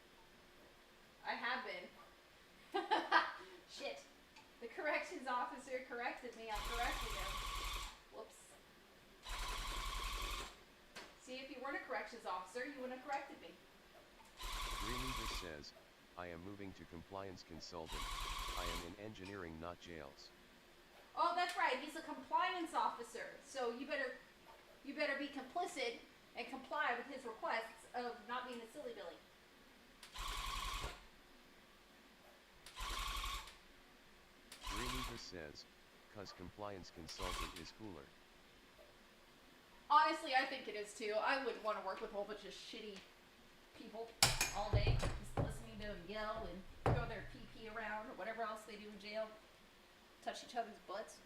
I have been. Shit. The corrections officer corrected me. I'm correcting him. Whoops. See, if you weren't a corrections officer, you wouldn't have corrected me. Dream Eater says, I am moving to compliance consultant. I am in engineering, not jails. Oh, that's right. He's a compliance officer. So you better be complicit and comply with his requests of not being a silly billy. Dream Eater says, cause compliance consultant is cooler. Honestly, I think it is too. I wouldn't want to work with a whole bunch of shitty people all day, just listening to them yell and throw their pee around or whatever else they do in jail, touch each other's butts.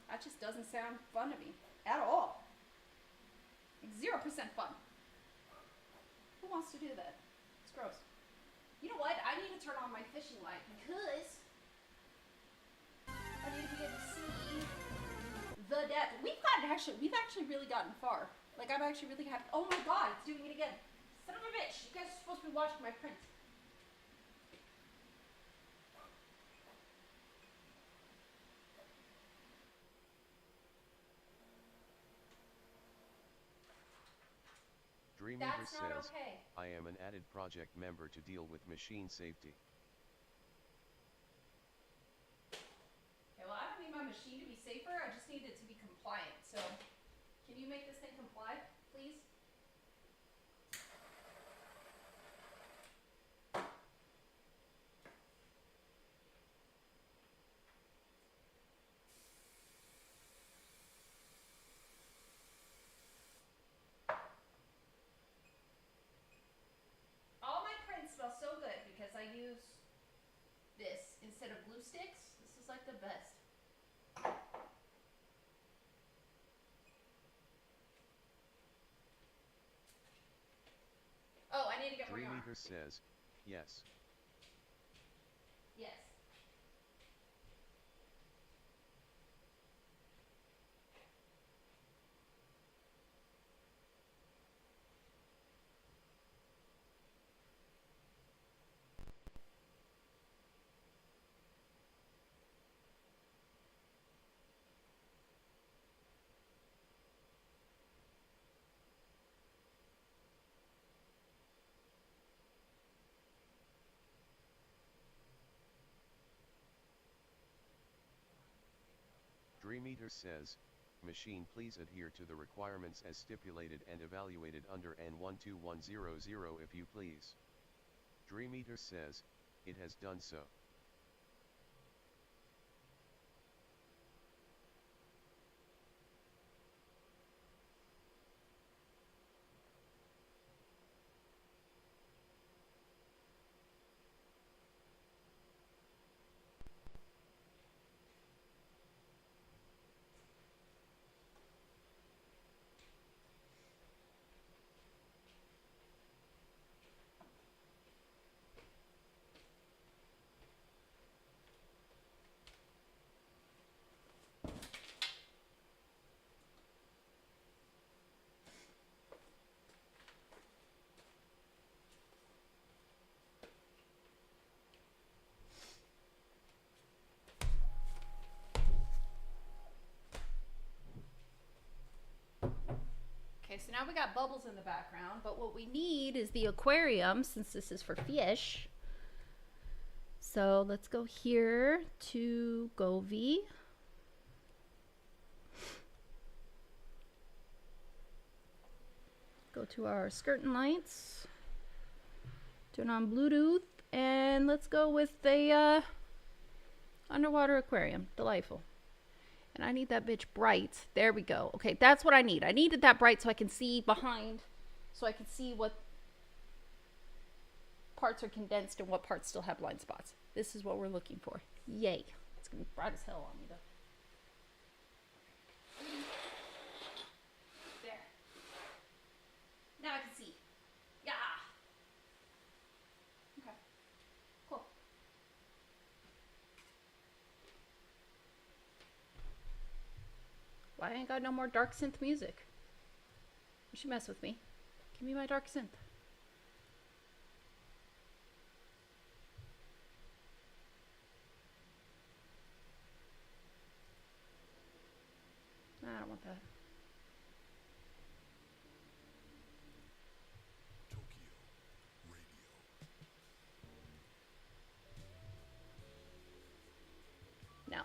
That just doesn't sound fun to me at all. 0% fun. Who wants to do that? It's gross. You know what? I need to turn on my fishing light because I need to be able to see the depth. We've actually really gotten far. Like, I'm actually really happy. Oh my god, it's doing it again. Son Son of a bitch! You guys are supposed to be watching my print. Dreameater That's not says, okay. I am an added project member to deal with machine safety. Okay, well, I don't need my machine to be safer. I just need it to be compliant. So, can you make this thing comply, please? All my prints smell so good because I use this instead of glue sticks. This is like the best. Oh, I need to get more yarn. Dreameater says, yes. Yes. Dreameater says, machine please adhere to the requirements as stipulated and evaluated under N12100 if you please. Dreameater says, it has done so. Okay, so now we got bubbles in the background, but what we need is the aquarium since this is for fish. So let's go here to Govee. Go to our skirting lights. Turn on Bluetooth, and let's go with the underwater aquarium. Delightful. And I need that bitch bright. There we go. Okay, that's what I need. I needed that bright so I can see behind, so I can see what parts are condensed and what parts still have blind spots. This is what we're looking for. Yay. It's gonna be bright as hell on me though. There. Now I can see. Yeah. Okay. Cool. Why I ain't got no more dark synth music? You should mess with me. Give me my dark synth. I don't want that. No.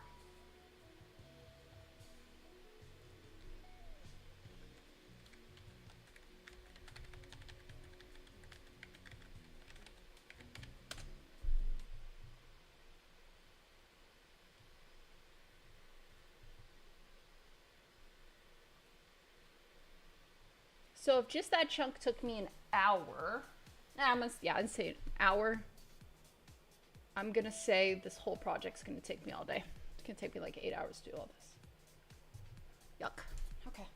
So if just that chunk took me an hour, I'd say an hour. I'm gonna say this whole project's gonna take me all day. It's gonna take me like 8 hours to do all this. Yuck. Okay.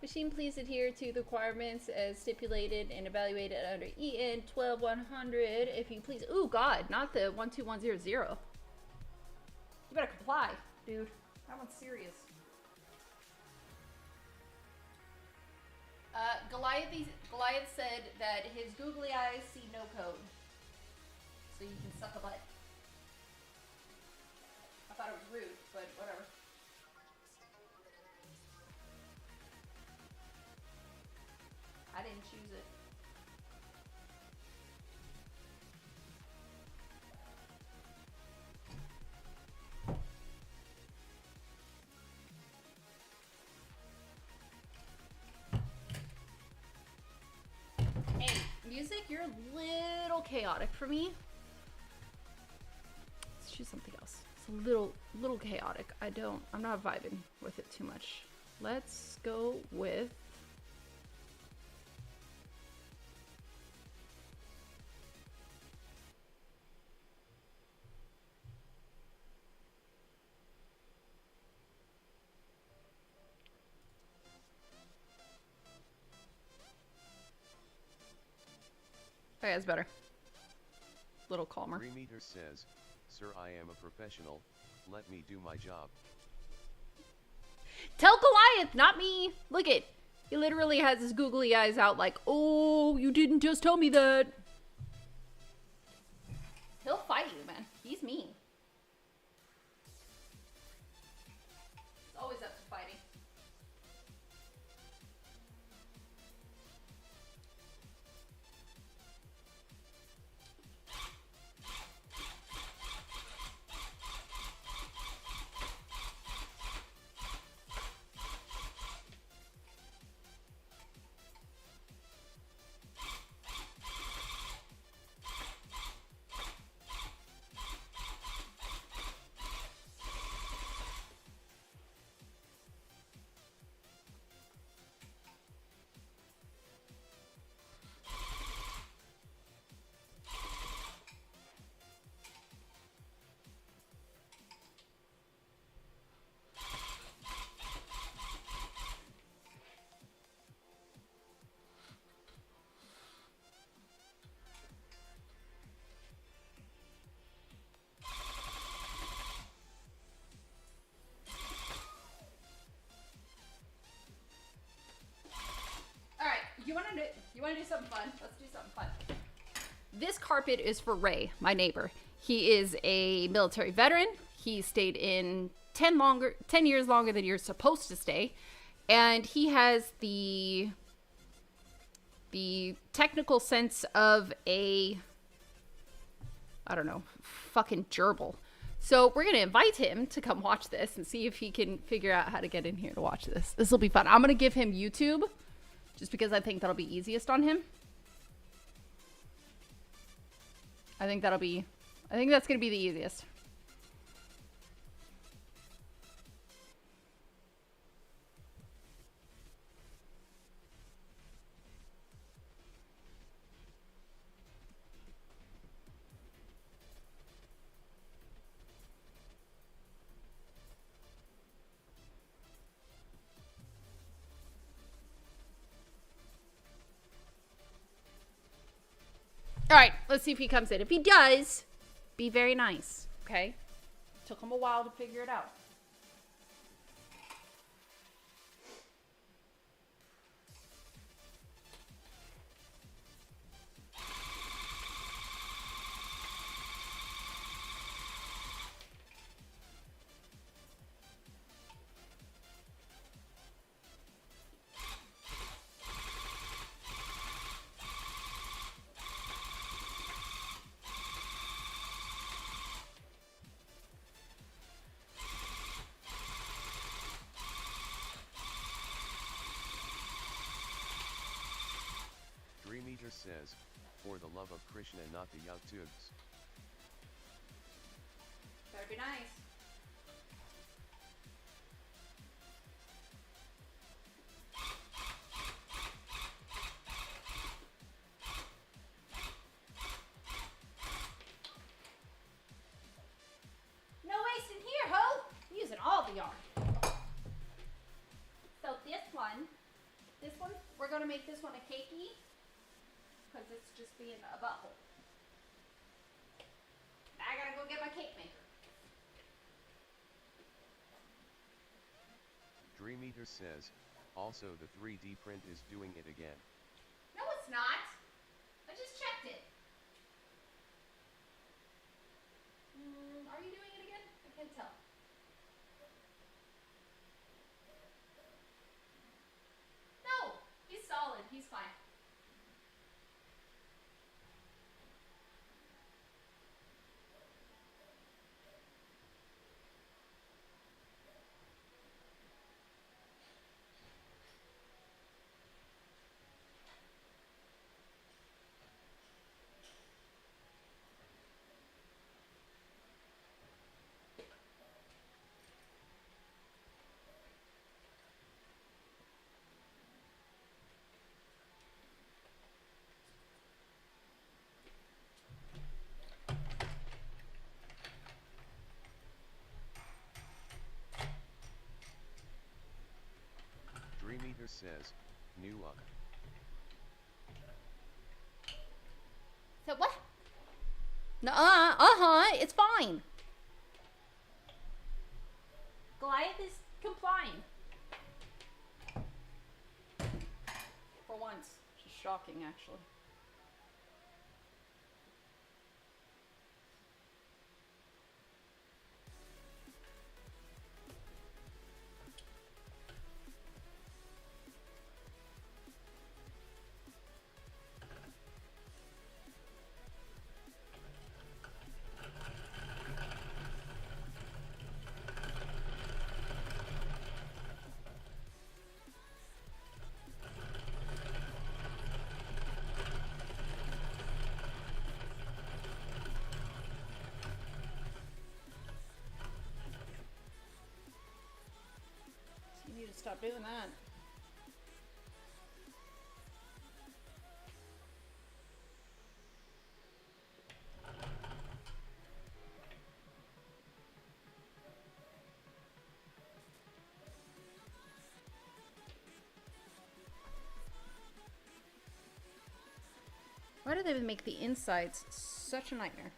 Machine, please adhere to the requirements as stipulated and evaluated under EN 12100. If you please. Ooh, God, not the 12100. You better comply, dude. That one's serious. Goliath said that his googly eyes see no code. So you can suck a butt. I thought it was rude, but whatever. I didn't choose it. Hey, music, you're a little chaotic for me. Let's choose something else. It's a little chaotic. I'm not vibing with it too much. Let's go with okay, that's better. Little calmer. 3 meters says, "Sir, I am a professional. Let me do my job." Tell Goliath, not me. Look it. He literally has his googly eyes out like, oh, you didn't just tell me that. He'll fight you, man. He's mean. He's always up to fighting. You want to do something fun? Let's do something fun. This carpet is for Ray, my neighbor. He is a military veteran. He stayed in 10 years longer than you're supposed to stay. And he has the technical sense of a, I don't know, fucking gerbil. So we're going to invite him to come watch this and see if he can figure out how to get in here to watch this. This will be fun. I'm going to give him YouTube just because I think that'll be easiest on him. I think that's going to be the easiest. All right, let's see if he comes in. If he does, be very nice, okay? Took him a while to figure it out. Meter says, "For the love of Krishna, not the YouTubes." Better be nice. No waste in here, ho! I'm using all the yarn. So this one, we're gonna make this one a cakey. Because it's just being a butthole. I gotta go get my cake maker. Dream Eater says, Also, the 3D print is doing it again. No, it's not. I just checked it. Are you doing it again? I can't tell. No, he's solid. He's fine. Dream Eater says, new up. So what? No, it's fine. Goliath is complying. For once. Which is shocking, actually. You need to stop doing that. Why do they make the insides such a nightmare?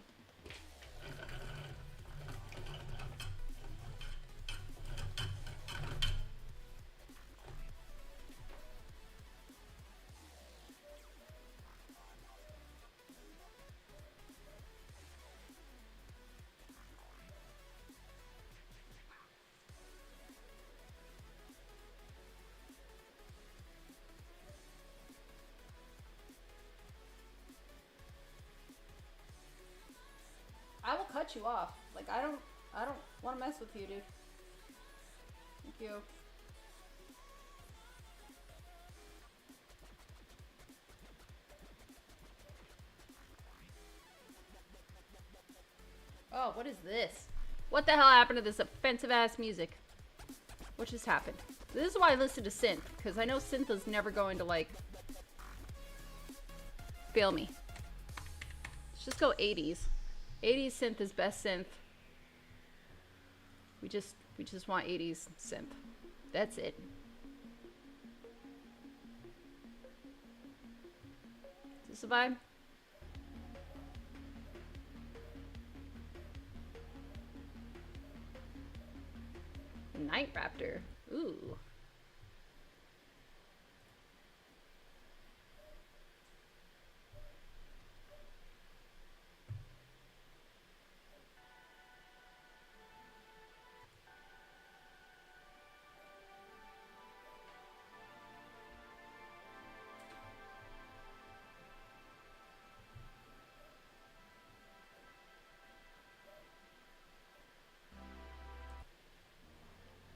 I will cut you off. Like, I don't want to mess with you, dude. Thank you. Oh, what is this? What the hell happened to this offensive ass music? What just happened? This is why I listen to synth, because I know synth is never going to, like, fail me. Let's just go 80s. 80s synth is best synth. We just want 80s synth. That's it. Is this a vibe? Night Raptor. Ooh.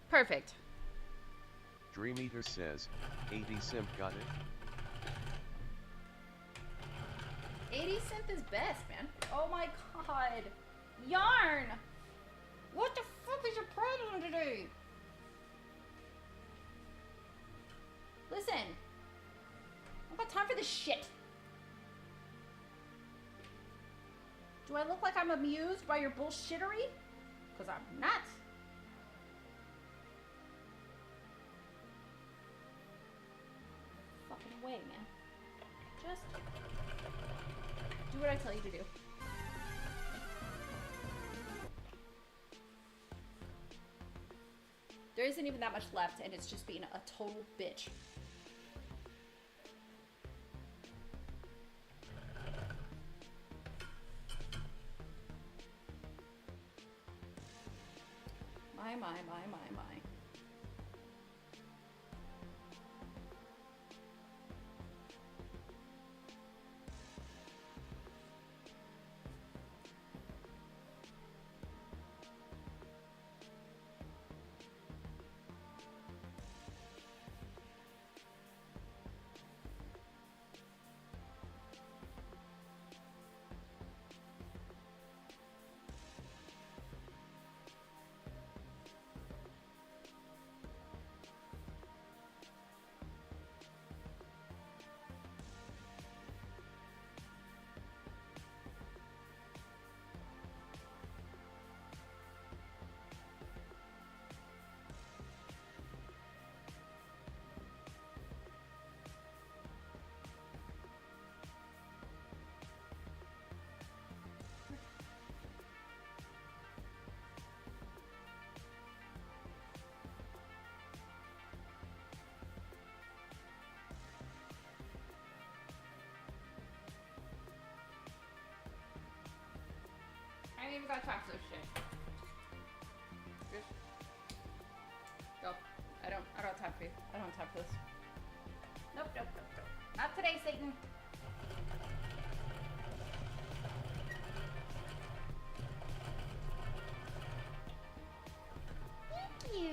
Perfect. Dream Eater says, 80 simp got it. 80 synth is best, man. Oh my god. Yarn! What the fuck is your problem today? Listen. I've got time for this shit. Do I look like I'm amused by your bullshittery? Because I'm not. Fucking away, man. Just do what I tell you to do. There isn't even that much left, and it's just being a total bitch. My. I ain't even got time for this shit. Just go. I don't have time for you. I don't have time for this. Nope. Not today, Satan. Thank you.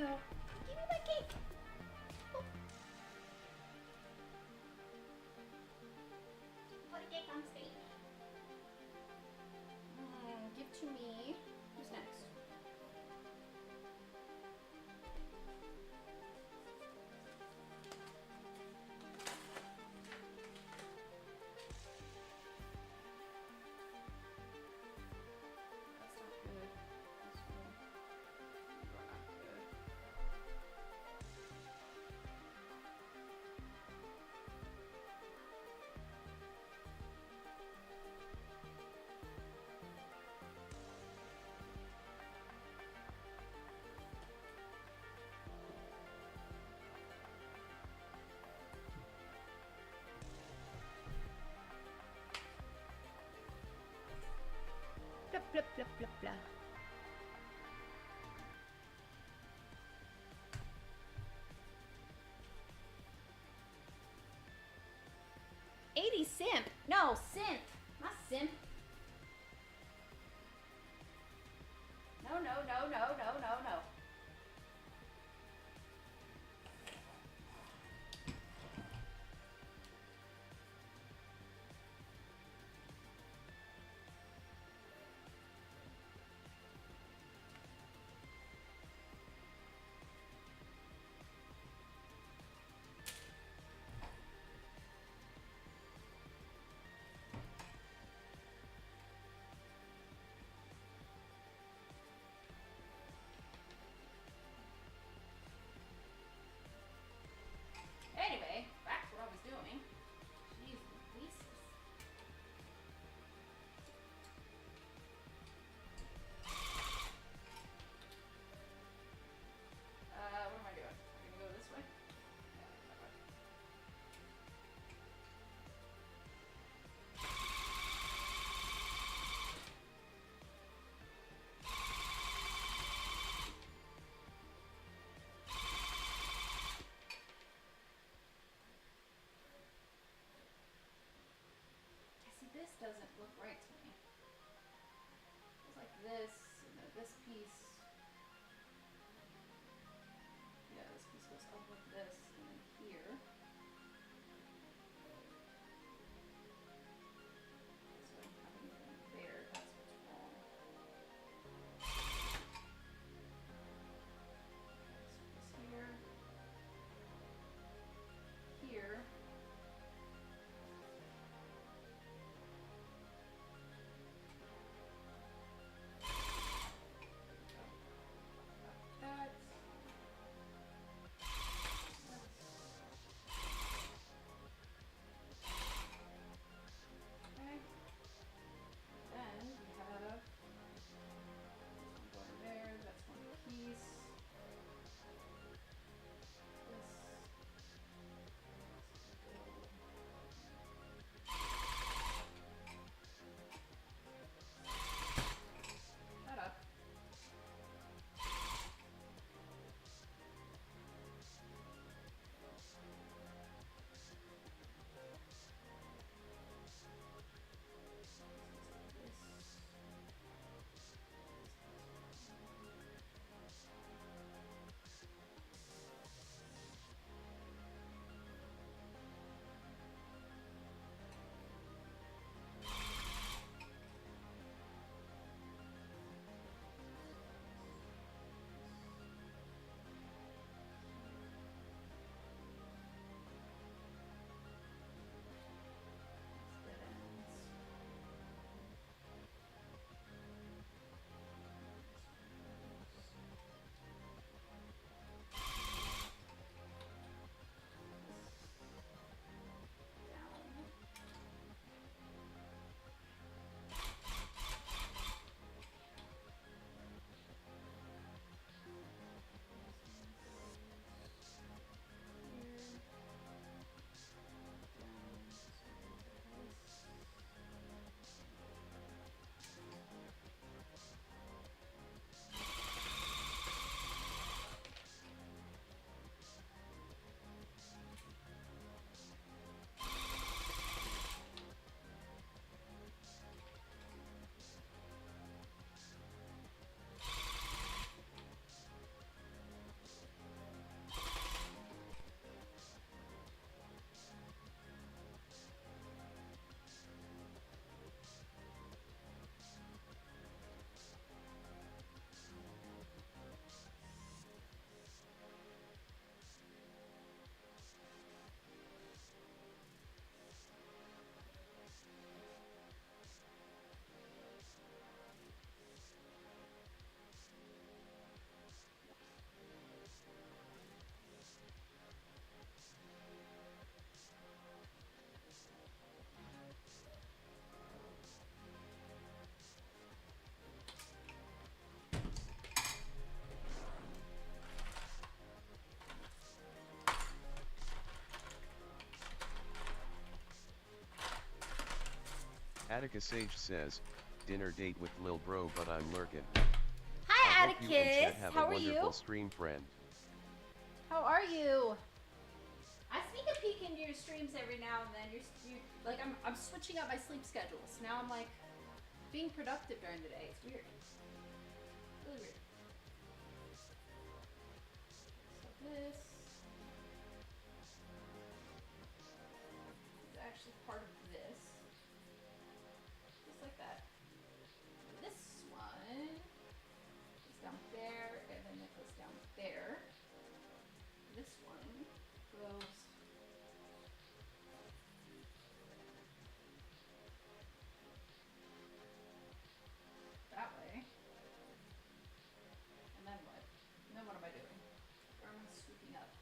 Give me my cake. Oh. Put a cake on stage. Give to me. Who's next? That's not good. This one. You are not good. Blah, blah, blah, blah, blah. $80 No, cent. Not simp. No. Anyway, back to what I was doing. Jeez Louise. What am I doing? I'm gonna go this way? Yeah, that way. See, this doesn't look right to me. It's like this, and then this piece. Yeah, this piece goes up like this, and then here. So I don't have anything there. That's what's wrong. This piece here. Here. Attica Sage says, dinner date with Lil Bro but I'm lurking. Hi, I hope you and Chet Atticus. have How a are you? wonderful stream, friend. How are you? I sneak a peek into your streams every now and then. You like I'm switching up my sleep schedules. Now I'm like being productive during the day. It's weird. Really weird. So this is actually part of this. Just like that. This one goes down there, and then it goes down there. This one goes that way. And then what? And then what am I doing? Where am I sweeping up?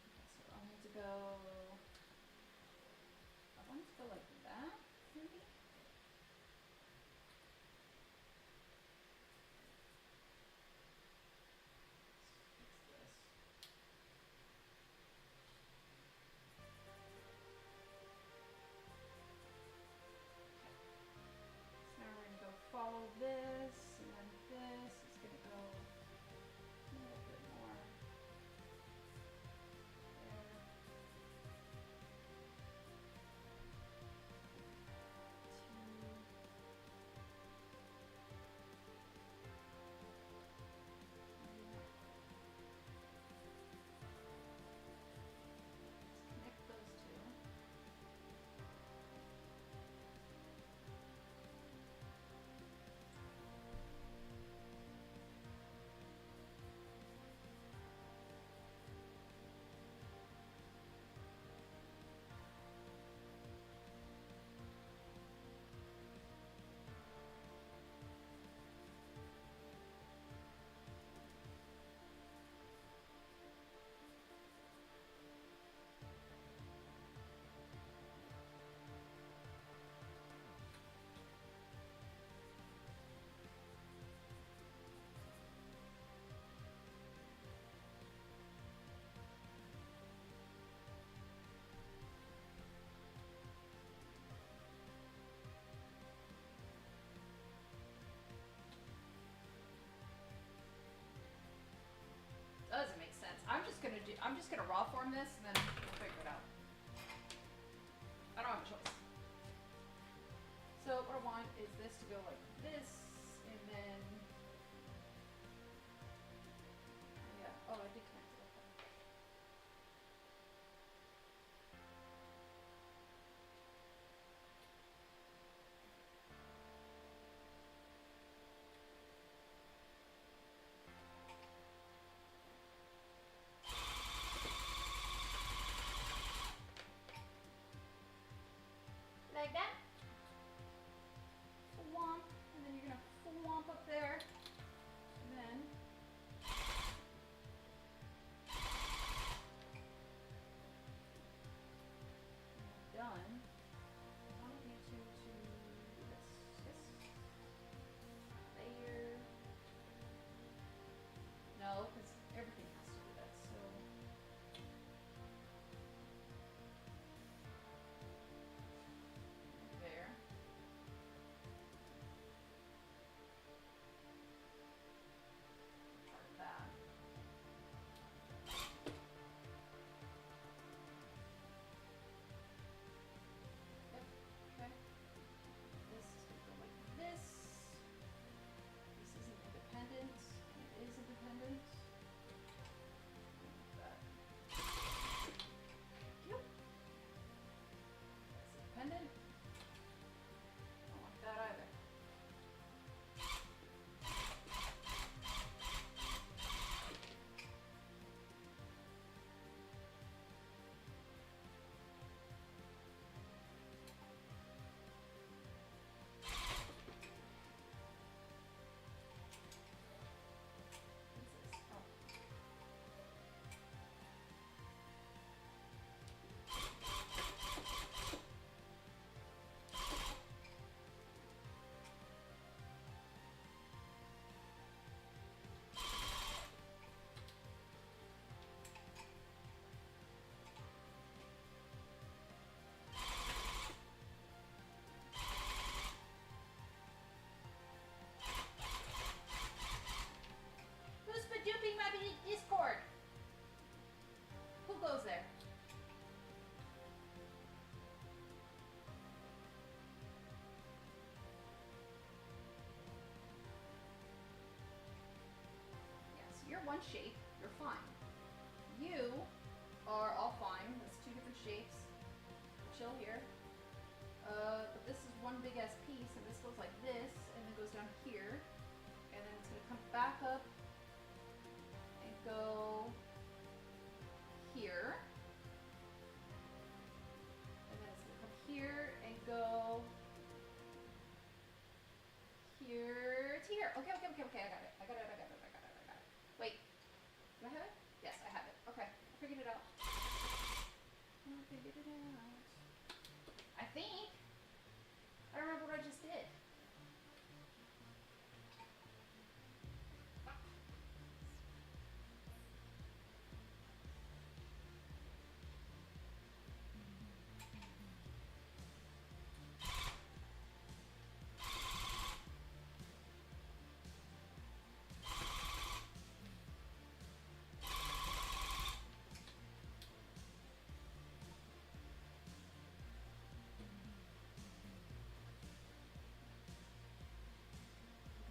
Okay, so I want to go. I want it to go like that, maybe? Fix this. So now we're gonna go follow this, and then this is gonna go a little bit more there. Let's connect those two. Doesn't make sense. I'm just gonna raw form this and then we'll figure it out. I don't have a choice. So what I want is this to go like this, and then yeah. Oh, I did connect it. Okay. Like that. Womp, and then you're gonna womp up there, and then one shape, you're fine. You are all fine. That's two different shapes. Chill here. But this is one big ass piece, and this goes like this, and then goes down here, and then it's gonna come back up and go here, and then it's gonna come here and go here to here. Okay, okay, okay, okay. I got it. I got it. I got it. I got it. I got it. Wait, do I have it? Yes, I have it. Okay, I figured it out. I figured it out. I think. I don't remember what I just did.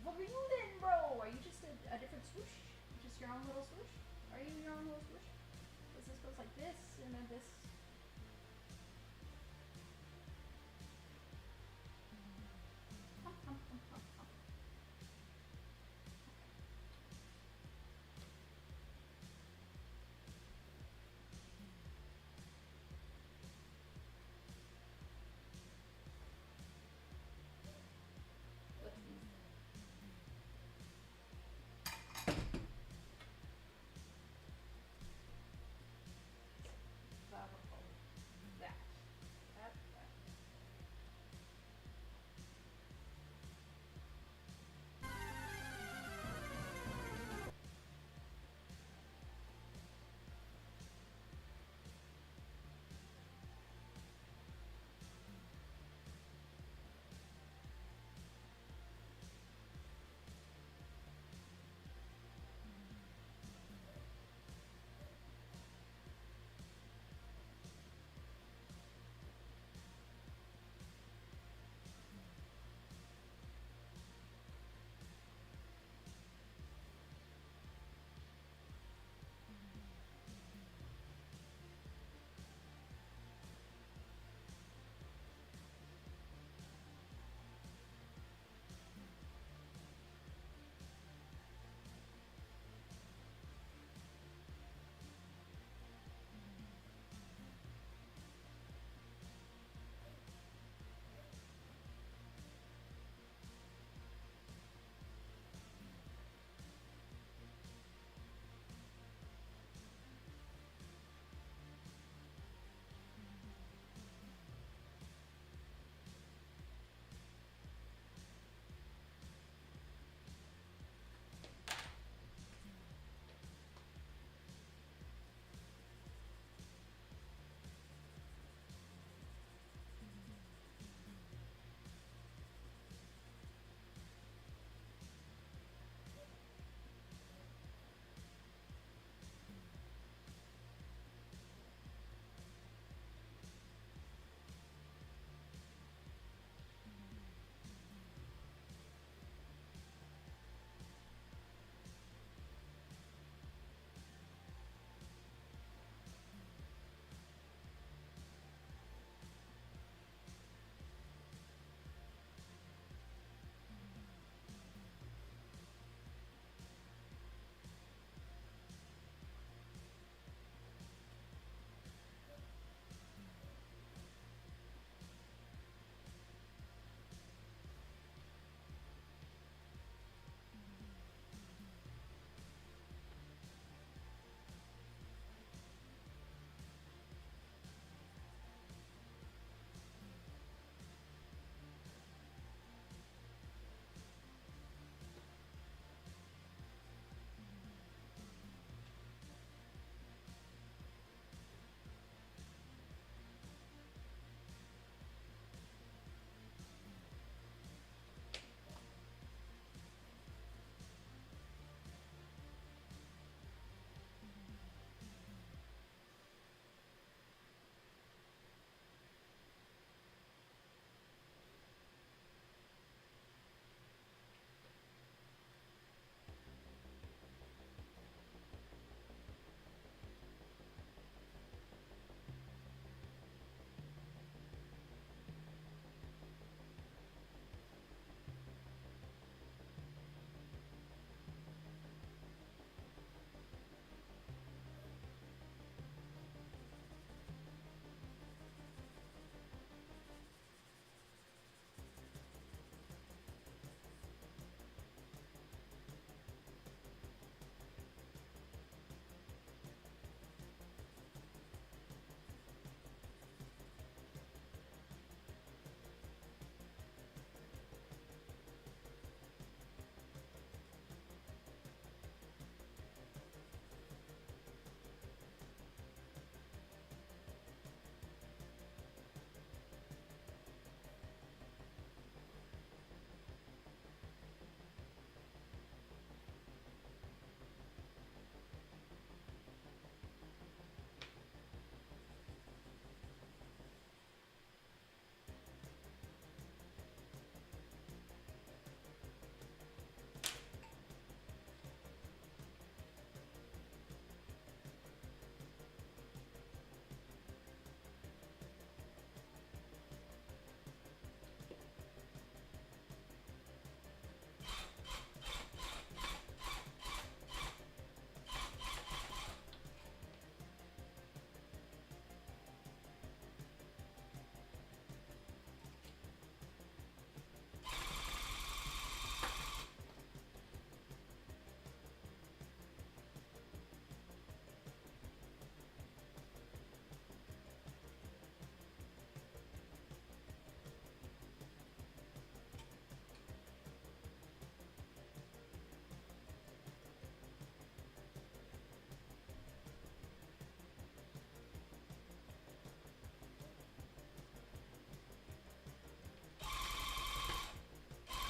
What are you then, bro? Are you just a different swoosh? Just your own little swoosh? Are you your own little swoosh? Because this goes like this, and then this. Hum, hum, hum, hum, hum. Flip these. Bravo.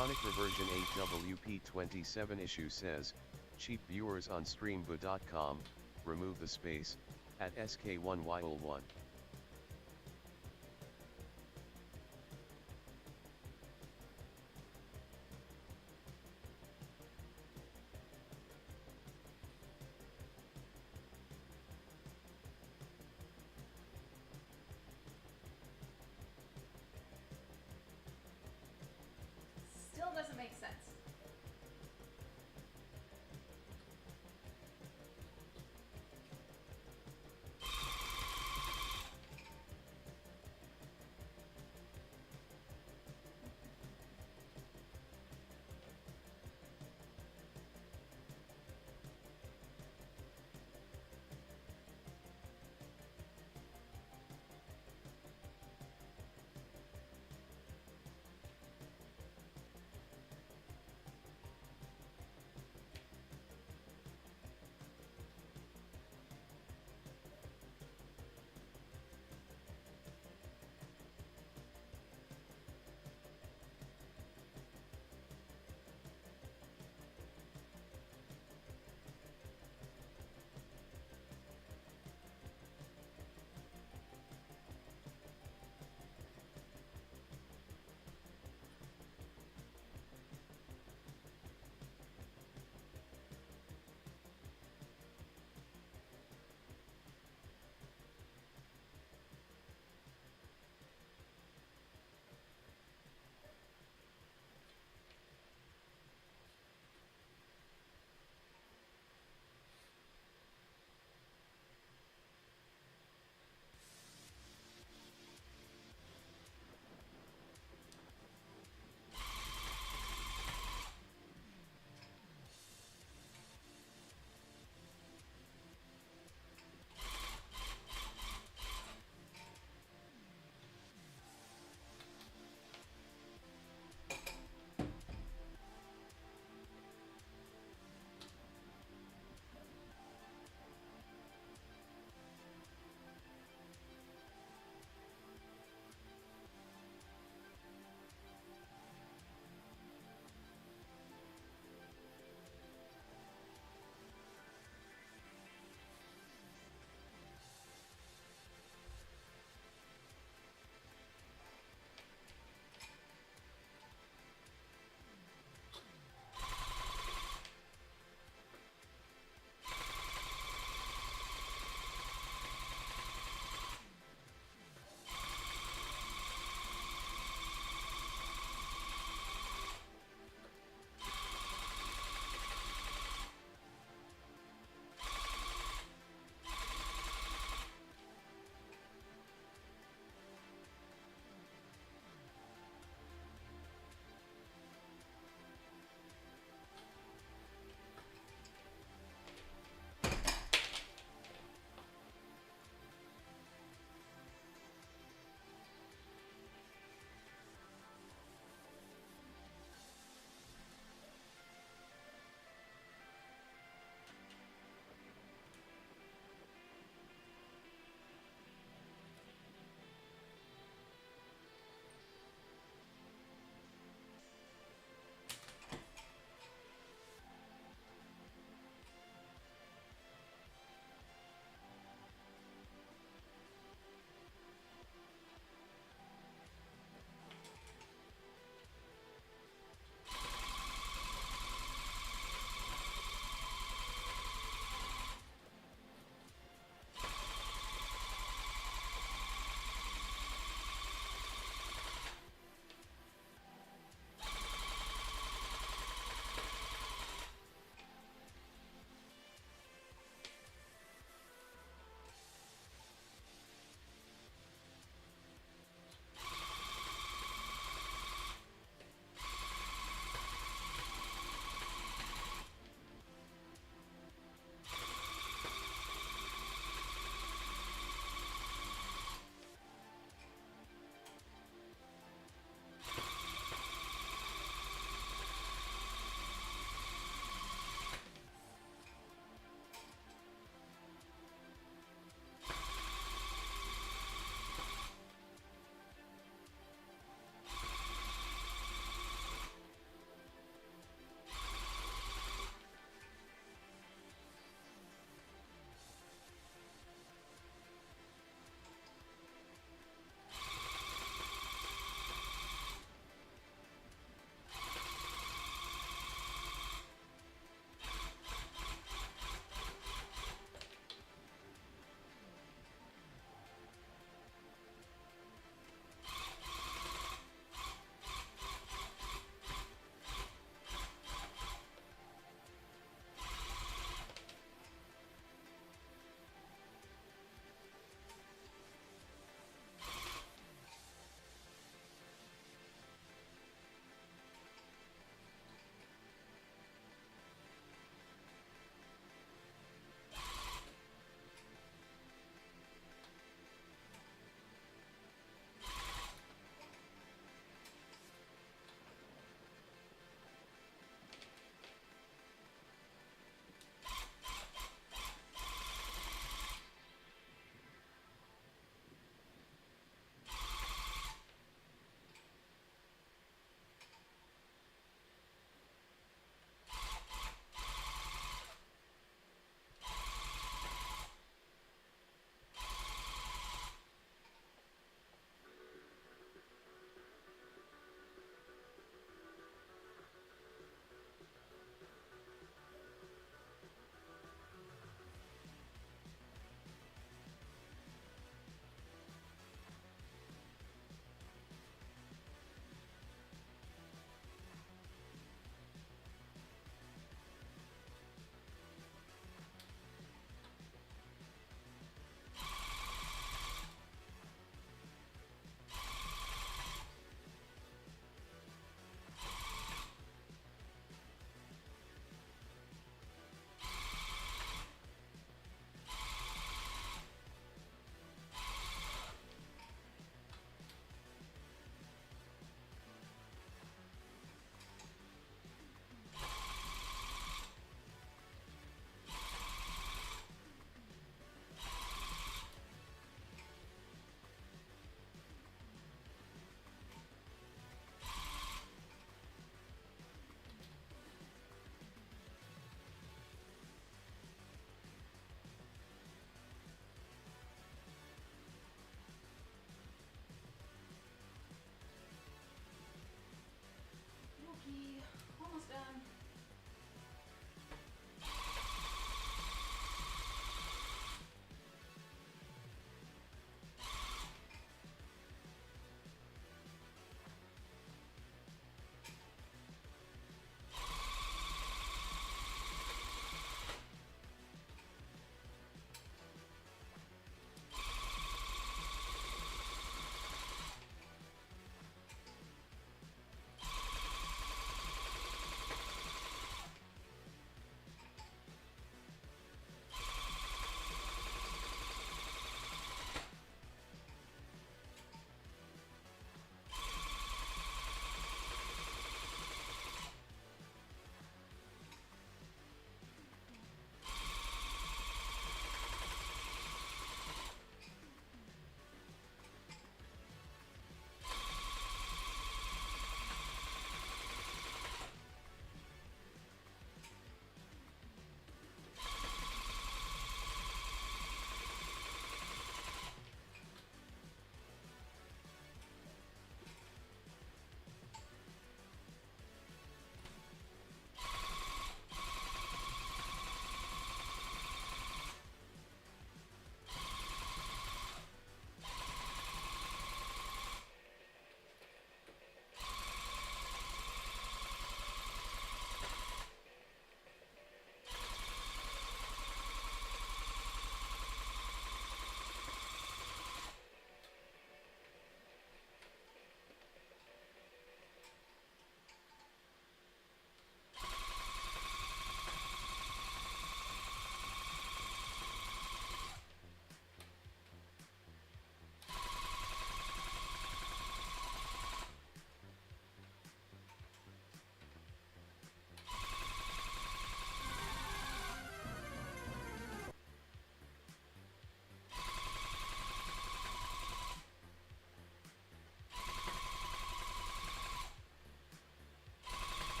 Iconic Reversion 8WP27 issue says, cheap viewers on streambo.com, remove the space, at SK1YL1. Still doesn't make sense.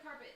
carpet.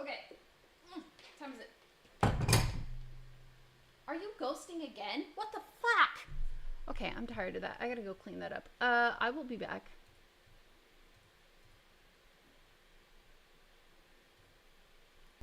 Okay. Time is it? Are you ghosting again? What the fuck? Okay, I'm tired of that. I gotta go clean that up. I will be back.